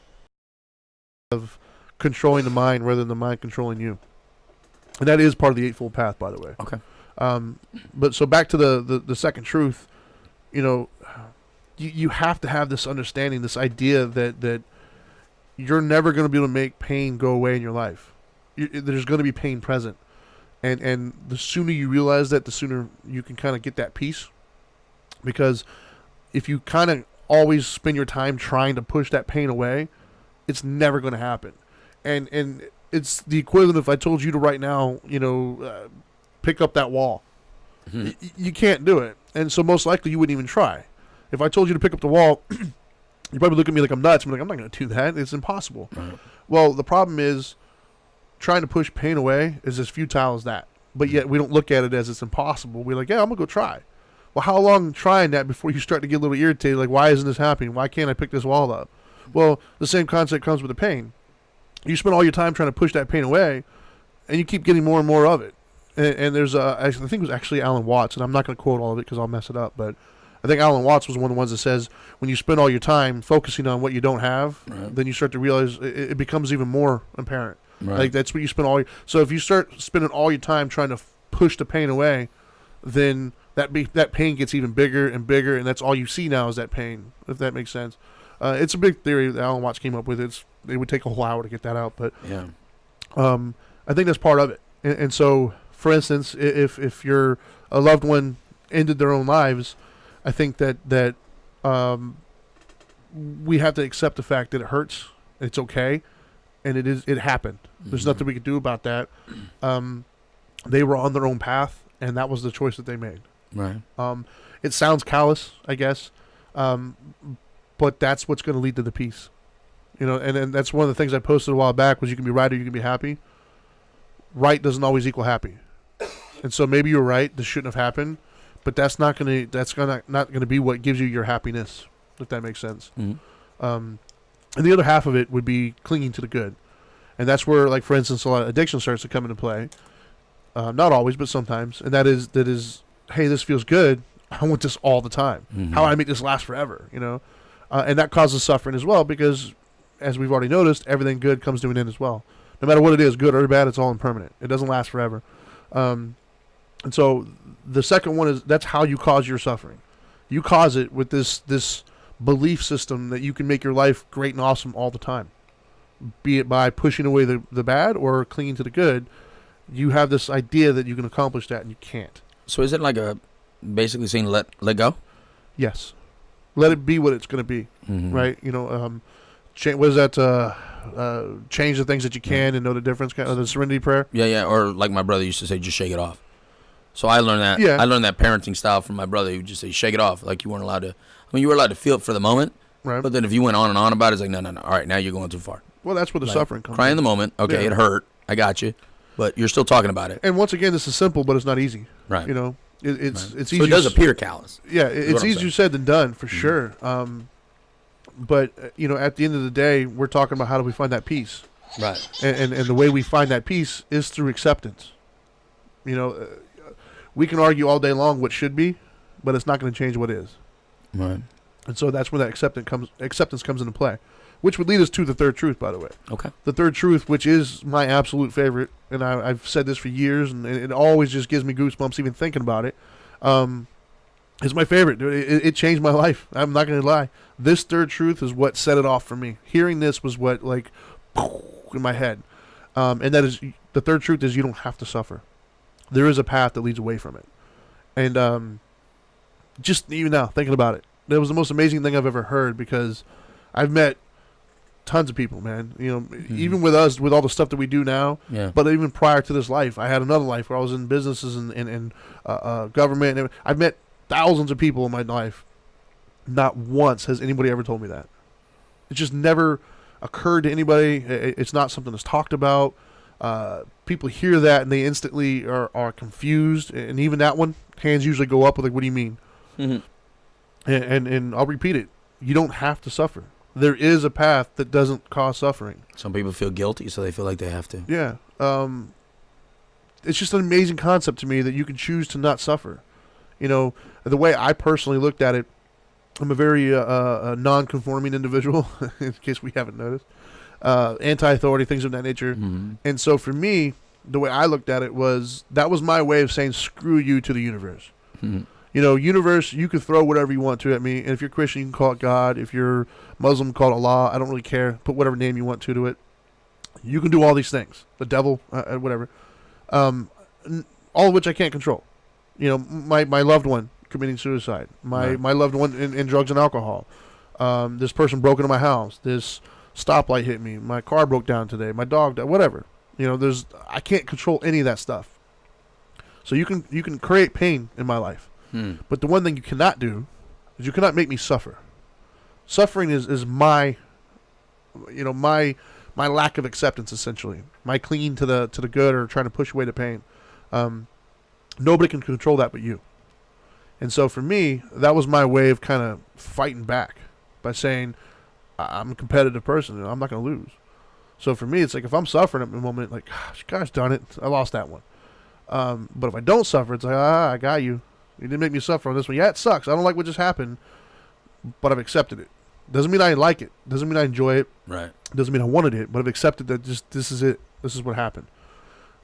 of controlling the mind rather than the mind controlling you. And that is part of the Eightfold Path, by the way. Okay. But so back to the second truth, you know, you have to have this understanding, this idea that you're never going to be able to make pain go away in your life. There's going to be pain present. And the sooner you realize that, the sooner you can kind of get that peace. Because if you kind of always spend your time trying to push that pain away, it's never going to happen. And it's the equivalent if I told you to right now, pick up that wall. Mm-hmm. You can't do it. And so most likely you wouldn't even try. If I told you to pick up the wall, you probably look at me like I'm nuts. I'm like, I'm not going to do that. It's impossible. Right. Well, the problem is trying to push pain away is as futile as that. But yet we don't look at it as it's impossible. We're like, yeah, I'm going to go try. Well, how long trying that before you start to get a little irritated? Like, why isn't this happening? Why can't I pick this wall up? Well, the same concept comes with the pain. You spend all your time trying to push that pain away, and you keep getting more and more of it. And there's I think it was actually Alan Watts, and I'm not going to quote all of it because I'll mess it up, but I think Alan Watts was one of the ones that says when you spend all your time focusing on what you don't have, right, then you start to realize it becomes even more apparent. Right. Like that's what you spend all your... So if you start spending all your time trying to push the pain away, then that pain gets even bigger and bigger, and that's all you see now is that pain, if that makes sense. It's a big theory that Alan Watts came up with. It would take a whole hour to get that out, but yeah, I think that's part of it. And so, for instance, if your a loved one ended their own lives, I think that we have to accept the fact that it hurts. It's okay, and it happened. Mm-hmm. There's nothing we can do about that. They were on their own path, and that was the choice that they made. Right. It sounds callous, I guess, but that's what's going to lead to the peace. And that's one of the things I posted a while back was you can be right or you can be happy. Right doesn't always equal happy, and so maybe you're right. This shouldn't have happened, but that's not going to be what gives you your happiness, if that makes sense. Mm-hmm. And the other half of it would be clinging to the good, and that's where, like for instance, a lot of addiction starts to come into play. Not always, but sometimes, and that is, hey, this feels good. I want this all the time. Mm-hmm. How do I make this last forever? And that causes suffering as well because, as we've already noticed, everything good comes to an end as well. No matter what it is, good or bad, it's all impermanent. It doesn't last forever. And so the second one is that's how you cause your suffering. You cause it with this belief system that you can make your life great and awesome all the time. Be it by pushing away the bad or clinging to the good. You have this idea that you can accomplish that and you can't. So is it like basically saying let go? Yes. Let it be what it's going to be, mm-hmm. right? What is that? Change the things that you can and know the difference. Kind of the serenity prayer. Yeah. Or like my brother used to say, just shake it off. So I learned that. Yeah. I learned that parenting style from my brother. He would just say, shake it off. Like you weren't allowed to. You were allowed to feel it for the moment. Right. But then if you went on and on about it, it's like, no. All right, now you're going too far. Well, that's where the suffering comes. Cry in the moment. Okay, yeah. It hurt. I got you. But you're still talking about it. And once again, this is simple, but it's not easy. Right. It's right. easy. So it does appear callous. Yeah, it's easier said than done for mm-hmm. sure. But at the end of the day, we're talking about how do we find that peace. Right. And the way we find that peace is through acceptance. We can argue all day long what should be, but it's not going to change what is. Right. And so that's where that acceptance comes into play, which would lead us to the third truth, by the way. Okay. The third truth, which is my absolute favorite, and I've said this for years, and it always just gives me goosebumps even thinking about it. It's my favorite. It changed my life. I'm not going to lie. This third truth is what set it off for me. Hearing this was what, like, in my head. And that is, the third truth is you don't have to suffer. There is a path that leads away from it. And just even now, thinking about it, that was the most amazing thing I've ever heard because I've met tons of people, man. Mm-hmm. Even with us, with all the stuff that we do now. Yeah. But even prior to this life, I had another life where I was in businesses and government. And I've met thousands of people in my life. Not once has anybody ever told me that. It just never occurred to anybody. It's not something that's talked about. People hear that and they instantly are confused. And even that one, hands usually go up with like, what do you mean? Mm-hmm. And I'll repeat it. You don't have to suffer. There is a path that doesn't cause suffering. Some people feel guilty, so they feel like they have to. Yeah. It's just an amazing concept to me that you can choose to not suffer. The way I personally looked at it, I'm a very non-conforming individual, in case we haven't noticed. Anti-authority, things of that nature. Mm-hmm. And so for me, the way I looked at it was, that was my way of saying screw you to the universe. Mm-hmm. Universe, you could throw whatever you want to at me, and if you're Christian, you can call it God. If you're Muslim, call it Allah. I don't really care. Put whatever name you want to it. You can do all these things. The devil, whatever. All of which I can't control. My loved one committing suicide. My loved one in drugs and alcohol. This person broke into my house. This stoplight hit me. My car broke down today. My dog died. Whatever. I can't control any of that stuff. So you can create pain in my life. But the one thing you cannot do is you cannot make me suffer. Suffering is my lack of acceptance, essentially. My clinging to the good or trying to push away the pain. Nobody can control that but you. And so for me, that was my way of kind of fighting back by saying, I'm a competitive person and I'm not going to lose. So for me, it's like if I'm suffering at the moment, like, gosh darn it, I lost that one. But if I don't suffer, it's like, I got you. You didn't make me suffer on this one. Yeah, it sucks. I don't like what just happened, but I've accepted it. Doesn't mean I like it. Doesn't mean I enjoy it. Right. Doesn't mean I wanted it, but I've accepted that this is it. This is what happened.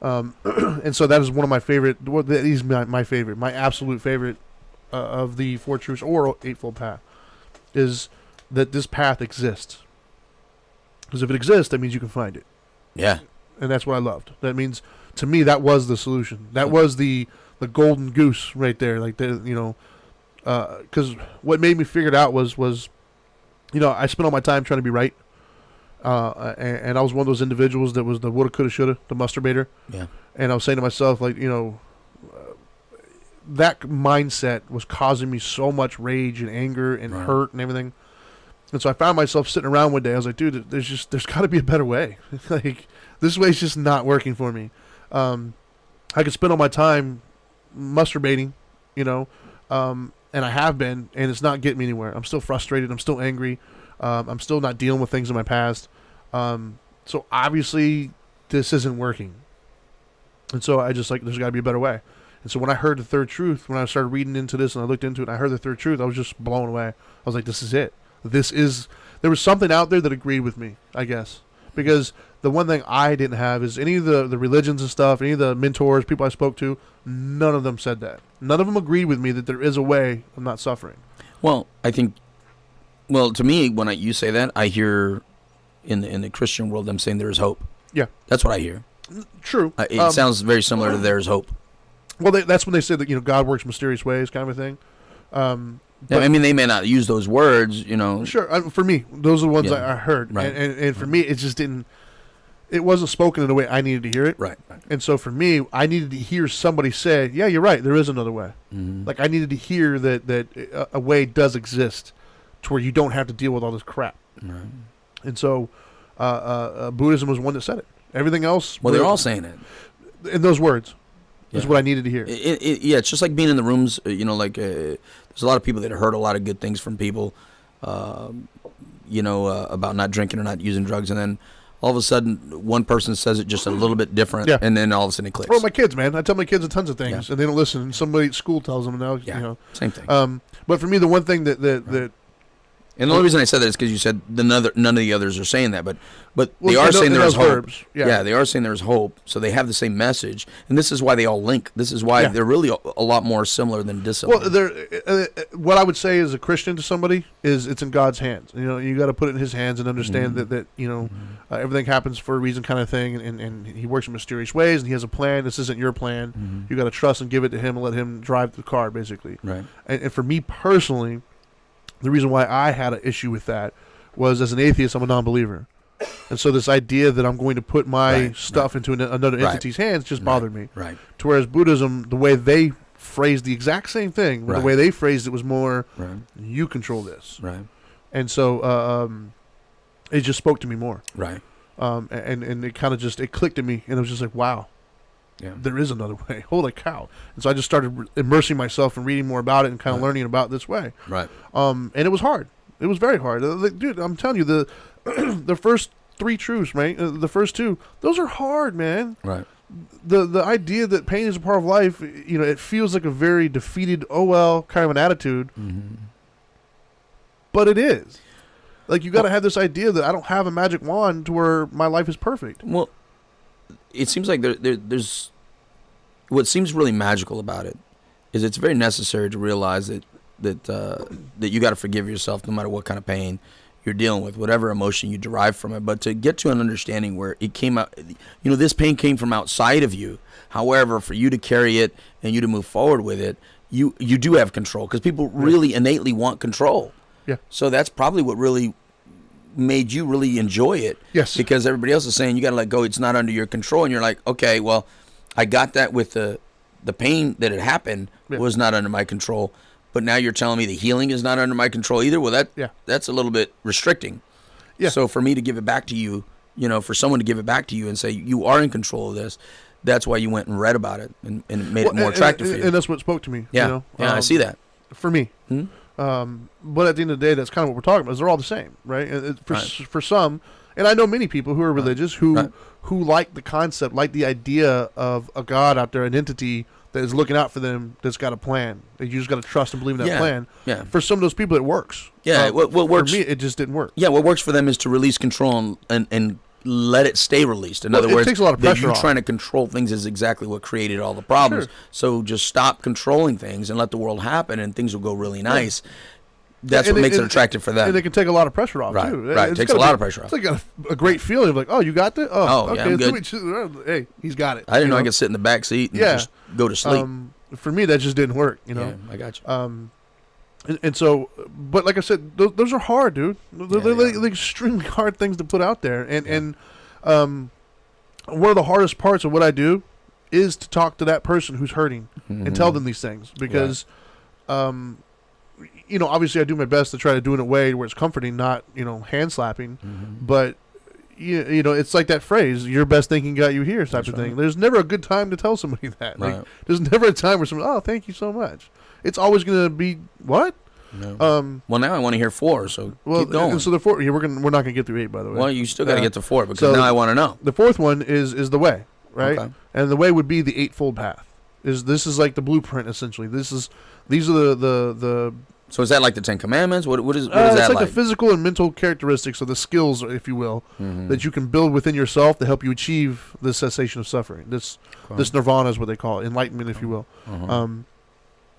And so that is one of my favorite. That is my favorite, my absolute favorite of the Four Truths or Eightfold Path, is that this path exists. Because if it exists, that means you can find it. Yeah. And that's what I loved. That means, to me, that was the solution. That was the golden goose right there. Like, because what made me figure it out was I spent all my time trying to be right. And I was one of those individuals that was the woulda, coulda, shoulda, the masturbator. Yeah. And I was saying to myself, like, that mindset was causing me so much rage and anger and hurt and everything. And so I found myself sitting around one day. I was like, dude, there's got to be a better way. Like, this way's just not working for me. I could spend all my time masturbating, and I have been, and it's not getting me anywhere. I'm still frustrated. I'm still angry. I'm still not dealing with things in my past. So obviously this isn't working. And so I just there's got to be a better way. And so when I heard the third truth, when I started reading into this and I looked into it and I heard the third truth, I was just blown away. I was like, this is it. There was something out there that agreed with me, I guess. Because the one thing I didn't have is any of the religions and stuff, any of the mentors, people I spoke to, none of them said that. None of them agreed with me that there is a way of not suffering. Well, I think, to me, when you say that, I hear in the Christian world them saying there is hope. Yeah. That's what I hear. True. It sounds very similar to there is hope. Well, that's when they say that, God works mysterious ways kind of a thing. I mean, they may not use those words, Sure. For me, those are the ones I heard. Right. And for me, it just didn't, it wasn't spoken in the way I needed to hear it. Right. And so for me, I needed to hear somebody say, yeah, you're right, there is another way. Mm-hmm. Like, I needed to hear that a way does exist to where you don't have to deal with all this crap. Right. And so Buddhism was one that said it. Everything else... Well, they're all saying it. In those words. Is what I neneeded to hear. It's just like being in the rooms, there's a lot of people that heard a lot of good things from people, about not drinking or not using drugs, and then all of a sudden one person says it just a little bit different, and then all of a sudden it clicks. Well, my kids, man. I tell my kids tons of things, and they don't listen. Somebody at school tells them, now, same thing. But for me, the one thing that and the only reason I said that is because you said none of the others are saying that, but they are saying there's hope. Yeah, they are saying there's hope. So they have the same message, and this is why they all link. This is why they're really a lot more similar than dissimilar. Well, what I would say as a Christian to somebody is it's in God's hands. You got to put it in His hands and understand that everything happens for a reason, kind of thing, and He works in mysterious ways, and He has a plan. This isn't your plan. Mm-hmm. You got to trust and give it to Him and let Him drive the car, basically. Right. And for me personally, the reason why I had an issue with that was, as an atheist, I'm a non-believer. And so this idea that I'm going to put my stuff into another entity's hands just bothered me. Right. To whereas Buddhism, the way they phrased the exact same thing, the way they phrased it was more, you control this. Right. And so it just spoke to me more. Right. And it kind of it clicked at me, and it was just like, wow. Yeah. There is another way. Holy cow. And so I just started immersing myself and reading more about it and kind of learning about this way. Right. And it was hard. It was very hard. Dude, I'm telling you, the first three truths, right? The first two, those are hard, man. Right. The idea that pain is a part of life, it feels like a very defeated, oh well, kind of an attitude. Mm-hmm. But it is. Like, you got to have this idea that I don't have a magic wand to where my life is perfect. Well, it seems like there's what seems really magical about it is it's very necessary to realize that you got to forgive yourself no matter what kind of pain you're dealing with, whatever emotion you derive from it. But to get to an understanding where it came out, this pain came from outside of you. However, for you to carry it and you to move forward with it, you do have control, because people really innately want control. Yeah. So that's probably what really made you really enjoy it. Yes. Because everybody else is saying you got to let go. It's not under your control. And you're like, okay, well, I got that with the pain that had happened was not under my control. But now you're telling me the healing is not under my control either? Well, that's a little bit restricting. Yeah. So for me to give it back to you, for someone to give it back to you and say you are in control of this, that's why you went and read about it and made it more attractive for you. And that's what spoke to me. Yeah, I see that. For me. But at the end of the day, that's kind of what we're talking about. Is they're all the same, right? For some, and I know many people who are religious who like the concept, like the idea of a God out there, an entity that is looking out for them, that's got a plan. You just got to trust and believe in that plan. Yeah. For some of those people, it works. Yeah. What works for me? It just didn't work. Yeah. What works for them is to release control and let it stay released. In other words, it takes a lot of pressure off. Trying to control things is exactly what created all the problems. Sure. So just stop controlling things and let the world happen, and things will go really nice. Yeah. That's what makes it attractive for them. And it can take a lot of pressure off, right, too. Right, it takes a lot of pressure off. It's like a great feeling of like, oh, you got that? Oh, okay. Yeah, I'm good. Hey, he's got it. I didn't know I could sit in the back seat and just go to sleep. For me, that just didn't work, Yeah, I got you. And so, but like I said, those are hard, dude. They're extremely hard things to put out there. And one of the hardest parts of what I do is to talk to that person who's hurting and tell them these things, because obviously I do my best to try to do it in a way where it's comforting, not hand slapping, but it's like that phrase, your best thinking got you here type of thing. There's never a good time to tell somebody that. Like, there's never a time where someone, oh, thank you so much. It's always going to be, what? No. Well, now I want to hear 4, so keep going. And so the 4, we're not going to get through 8, by the way. Well, you still got to get to 4, because now I want to know. The 4th one is the way, right? Okay. And the way would be the Eightfold Path. This is like the blueprint, essentially. These are the So is that like the 10 Commandments? What is that like? It's like the physical and mental characteristics, or the skills, if you will, that you can build within yourself to help you achieve the cessation of suffering. This nirvana is what they call it, enlightenment, if you will.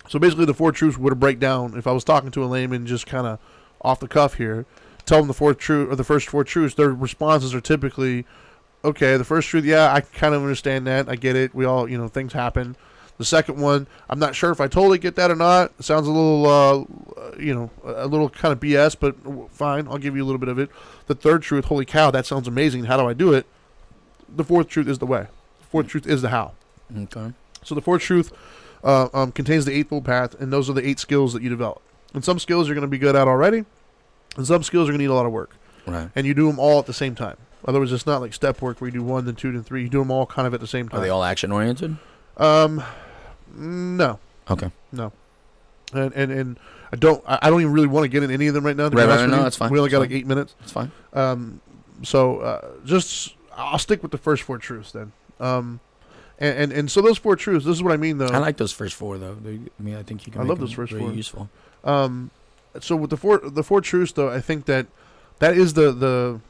So basically, the 4 truths were to break down. If I was talking to a layman, just kind of off the cuff here, tell them the first 4 truths. Their responses are typically, okay, the first truth, yeah, I kind of understand that, I get it. We all, things happen. The second one, I'm not sure if I totally get that or not. It sounds a little, a little kind of BS, but fine, I'll give you a little bit of it. The third truth, holy cow, that sounds amazing. How do I do it? The 4th truth is the way. The 4th truth is the how. Okay. So the 4th truth contains the Eightfold Path, and those are the 8 skills that you develop. And some skills you're going to be good at already, and some skills are going to need a lot of work. Right. And you do them all at the same time. Otherwise, it's not like step work where you do 1, then 2, then 3. You do them all kind of at the same time. Are they all action-oriented? No. Okay. No. And I don't even really want to get in any of them right now. Right, no, that's fine. We only got like 8 minutes. That's fine. So I'll stick with the first 4 truths then. And so those 4 truths, this is what I mean, though. I like those first 4, though. I think you can. I love those first 4. Very useful. So with the 4 truths, though, I think that is the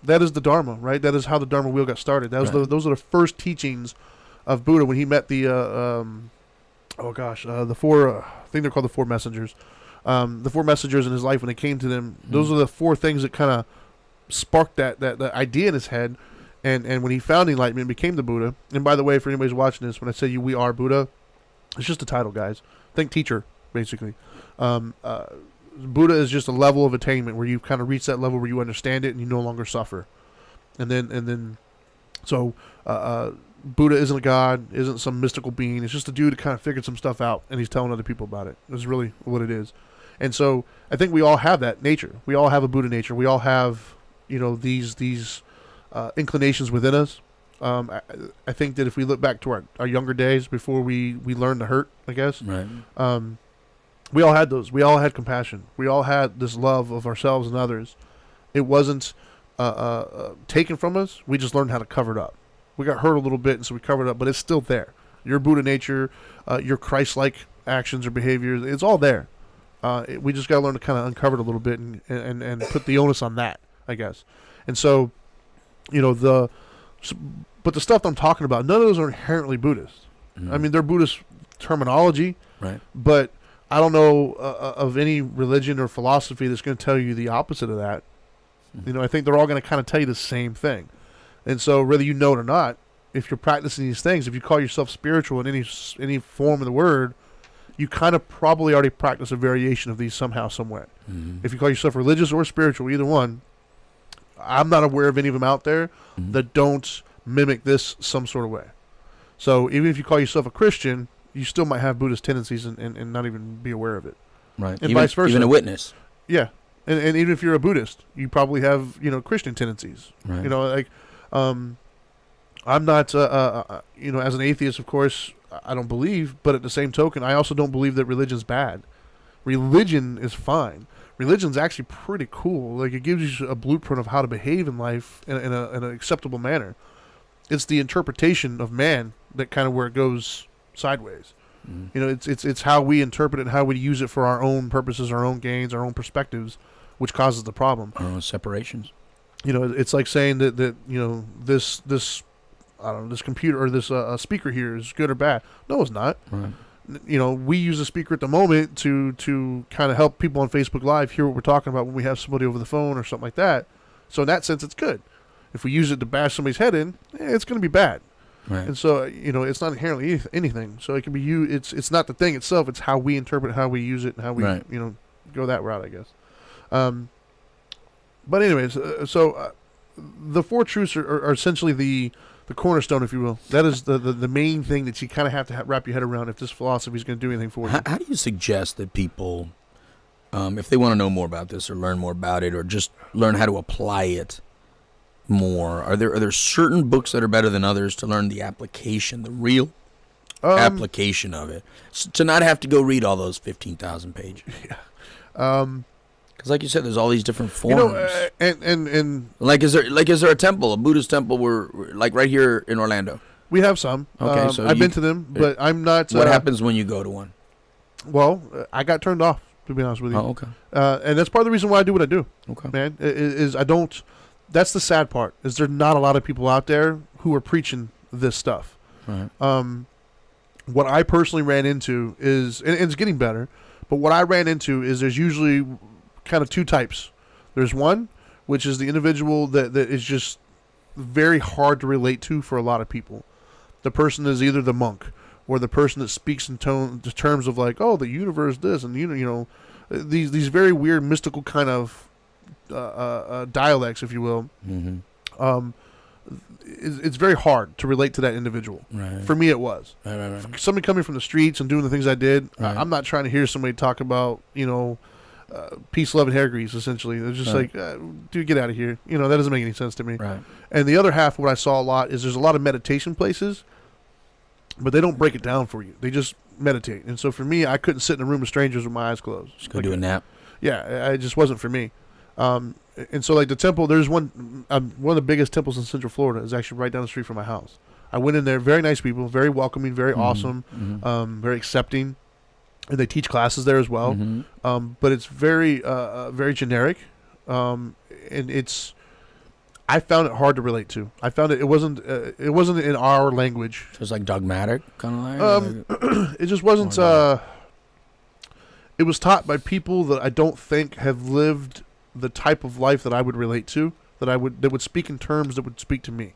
Dharma, right? That is how the Dharma wheel got started. Those are the first teachings of Buddha when he met the the 4. I think they're called the 4 messengers. The 4 messengers in his life, when it came to them, those are the 4 things that kind of sparked that idea in his head. And when he found enlightenment, became the Buddha. And by the way, for anybody's watching this, when I say we are Buddha, it's just a title, guys. Think teacher, basically. Buddha is just a level of attainment where you kind of reach that level where you understand it and you no longer suffer. So Buddha isn't a god, isn't some mystical being. It's just a dude that kind of figured some stuff out, and he's telling other people about it. That's really what it is. And so I think we all have that nature. We all have a Buddha nature. We all have, these inclinations within us. I think that if we look back to our younger days before we learned to hurt, I guess, right. We all had those. We all had compassion. We all had this love of ourselves and others. It wasn't taken from us. We just learned how to cover it up. We got hurt a little bit, and so we covered it up, but it's still there. Your Buddha nature, your Christ-like actions or behaviors, it's all there. We just got to learn to kind of uncover it a little bit and put the onus on that, I guess. And so, but the stuff I'm talking about, none of those are inherently Buddhist. Mm-hmm. I mean, they're Buddhist terminology, Right. But I don't know of any religion or philosophy that's going to tell you the opposite of that. You know, I think they're all going to kind of tell you the same thing. And so whether you know it or not, if you're practicing these things, if you call yourself spiritual in any form of the word, you kind of probably already practice a variation of these somehow, some way. If you call yourself religious or spiritual, either one, I'm not aware of any of them out there that don't mimic this some sort of way. So even if you call yourself a Christian, you still might have Buddhist tendencies and not even be aware of it. Right. And vice versa. Even a witness. Yeah. And even if you're a Buddhist, you probably have, Christian tendencies. Right. I'm not, as an atheist, of course, I don't believe, but at the same token, I also don't believe that religion's bad. Religion is fine. Religion's actually pretty cool. Like, it gives you a blueprint of how to behave in life in an acceptable manner. It's the interpretation of man that kind of where it goes sideways. It's how we interpret it and how we use it for our own purposes, our own gains, our own perspectives, which causes the problem. Our own separations. It's like saying that this I don't know, this computer or this speaker here is good or bad. No, it's not. Right. We use a speaker at the moment to kind of help people on Facebook Live hear what we're talking about when we have somebody over the phone or something like that. So in that sense, it's good. If we use it to bash somebody's head in, it's going to be bad. Right. And so, it's not inherently anything. So it can be it's not the thing itself. It's how we interpret, how we use it, and how we, go that route, I guess. But anyways, the four truths are essentially the cornerstone, if you will. That is the main thing that you kind of have to wrap your head around if this philosophy is going to do anything for you. How do you suggest that people, if they want to know more about this or learn more about it or just learn how to apply it more, are there certain books that are better than others to learn the application, the real application of it, to not have to go read all those 15,000 pages? Yeah. Because, like you said, there's all these different forms. And is there a temple, a Buddhist temple, where like right here in Orlando? We have some. Okay, so I've been to them, but I'm not. What happens when you go to one? Well, I got turned off, to be honest with you. Oh, okay. And that's part of the reason why I do what I do. Okay. Man, is I don't. That's the sad part. Is there not a lot of people out there who are preaching this stuff. Right. What I personally ran into is, and it's getting better, but what I ran into is there's usually kind of two types. There's one, which is the individual that is just very hard to relate to for a lot of people. The person is either the monk or the person that speaks in terms of like, oh, the universe this, and these very weird mystical kind of dialects, if you will. It's very hard to relate to that individual. Right. For me, it was. Right. Somebody coming from the streets and doing the things I did, right. I'm not trying to hear somebody talk about, peace, love, and hair grease, essentially. It's just right. like, dude, get out of here. That doesn't make any sense to me. Right. And the other half, what I saw a lot is there's a lot of meditation places, but they don't break it down for you. They just meditate. And so for me, I couldn't sit in a room of strangers with my eyes closed. Just go do a nap. Yeah, it just wasn't for me. And so like the temple, there's one of the biggest temples in Central Florida is actually right down the street from my house. I went in there, very nice people, very welcoming, very awesome, very accepting. And they teach classes there as well. But it's very, very generic. And I found it hard to relate to. I found it wasn't in our language. So it's like dogmatic, kind of like? It just wasn't, it was taught by people that I don't think have lived the type of life that I would relate to, that would speak in terms that would speak to me.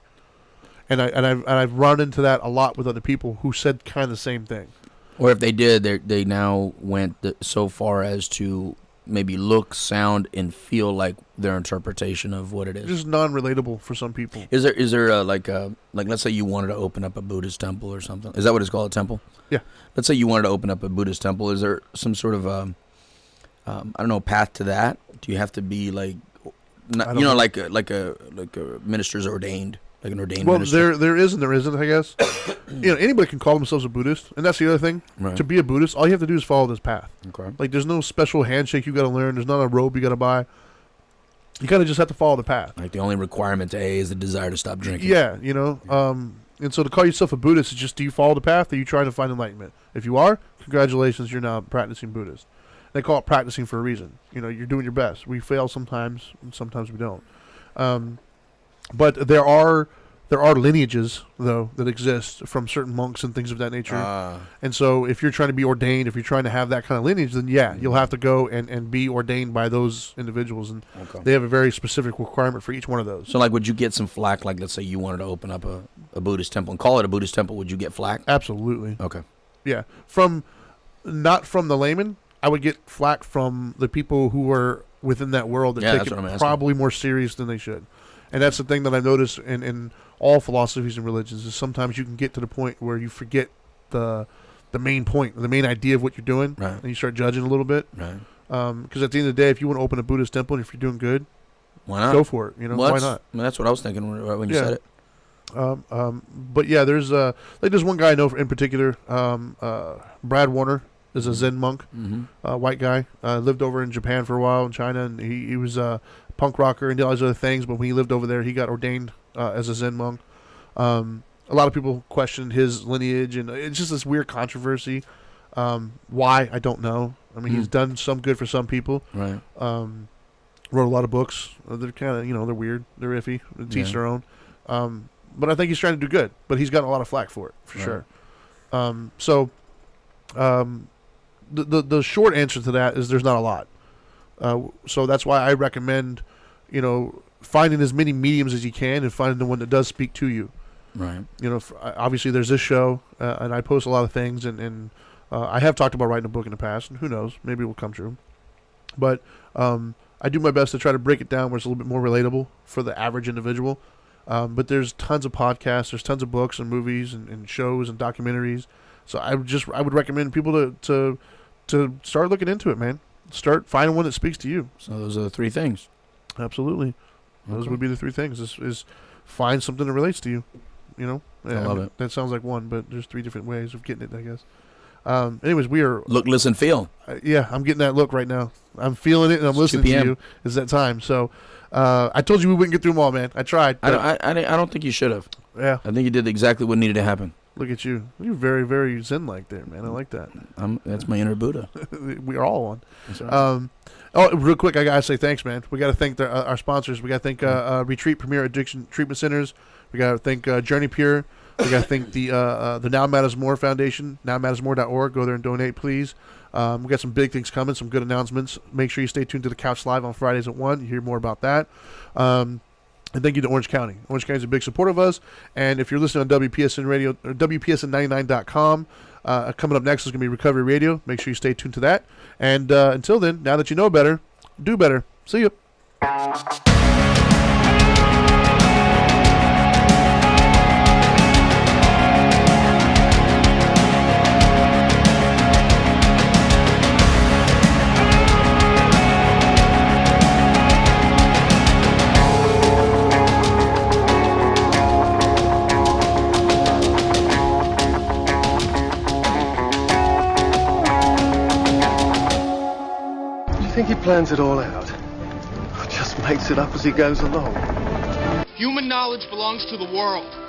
And I've run into that a lot with other people who said kind of the same thing. Or if they did, they now went so far as to maybe look, sound, and feel like their interpretation of what it is. Just non-relatable for some people. Is there like let's say you wanted to open up a Buddhist temple or something? Is that what it's called, a temple? Yeah. Let's say you wanted to open up a Buddhist temple. Is there some sort of path to that? Do you have to be like, like a minister's ordained? Like an ordained minister? There is and there isn't, I guess. Anybody can call themselves a Buddhist, and that's the other thing. Right. To be a Buddhist, all you have to do is follow this path. Okay. Like, there's no special handshake you got to learn. There's not a robe you got to buy. You kind of just have to follow the path. Like, the only requirement to A is the desire to stop drinking. Yeah, and so to call yourself a Buddhist is just, do you follow the path, or are you trying to find enlightenment? If you are, congratulations, you're now practicing Buddhist. They call it practicing for a reason. You're doing your best. We fail sometimes, and sometimes we don't. But there are There are lineages, though, that exist from certain monks and things of that nature. And so if you're trying to be ordained, if you're trying to have that kind of lineage, then you'll have to go and be ordained by those individuals. And they have a very specific requirement for each one of those. So, like, would you get some flack? Like, let's say you wanted to open up a Buddhist temple and call it a Buddhist temple. Would you get flack? Absolutely. Okay. Yeah. Not from the layman. I would get flack from the people who are within that world that take it probably more serious than they should. And that's the thing that I've noticed in all philosophies and religions is sometimes you can get to the point where you forget the main point, the main idea of what you're doing, right. and you start judging a little bit. Right. Because at the end of the day, if you want to open a Buddhist temple and if you're doing good, why not? Go for it. Why not? That's what I was thinking when you said it. But yeah, there's one guy I know in particular, Brad Warner is a Zen monk, white guy, lived over in Japan for a while in China, and he was a punk rocker and did all these other things, but when he lived over there, he got ordained as a Zen monk. A lot of people questioned his lineage, and it's just this weird controversy. Why? I don't know. I mean, he's done some good for some people. Right. Wrote a lot of books. They're kind of, they're weird. They're iffy. They teach their own. But I think he's trying to do good. But he's gotten a lot of flack for it, for sure. The short answer to that is there's not a lot. So that's why I recommend, finding as many mediums as you can and finding the one that does speak to you. Right. Obviously there's this show, and I post a lot of things, and I have talked about writing a book in the past, and who knows, maybe it will come true. But I do my best to try to break it down where it's a little bit more relatable for the average individual. But there's tons of podcasts, there's tons of books and movies and shows and documentaries. So I would recommend people to start looking into it, man. Start finding one that speaks to you. So those are the three things. Absolutely. Those would be the three things. Is find something that relates to you. I love it. That sounds like one, but there's three different ways of getting it, I guess. Anyways, we are look, listen, feel. Yeah, I'm getting that look right now. I'm feeling it, and I'm listening to you. It's that time. So I told you we wouldn't get through them all, man. I tried. I don't think you should have. Yeah. I think you did exactly what needed to happen. Look at you. You're very, very Zen-like there, man. I like that. That's my inner Buddha. We are all one. That's right. Real quick, I got to say thanks, man. We got to thank our sponsors. We got to thank Retreat Premier Addiction Treatment Centers. We got to thank Journey Pure. We got to thank the Now Matters More Foundation, nowmattersmore.org. Go there and donate, please. We got some big things coming, some good announcements. Make sure you stay tuned to the Couch Live on Fridays at 1. You hear more about that. And thank you to Orange County. Orange County is a big supporter of us. And if you're listening on WPSN Radio, or WPSN99.com, coming up next is going to be Recovery Radio. Make sure you stay tuned to that. And until then, now that you know better, do better. See you. I think he plans it all out. Just makes it up as he goes along. Human knowledge belongs to the world.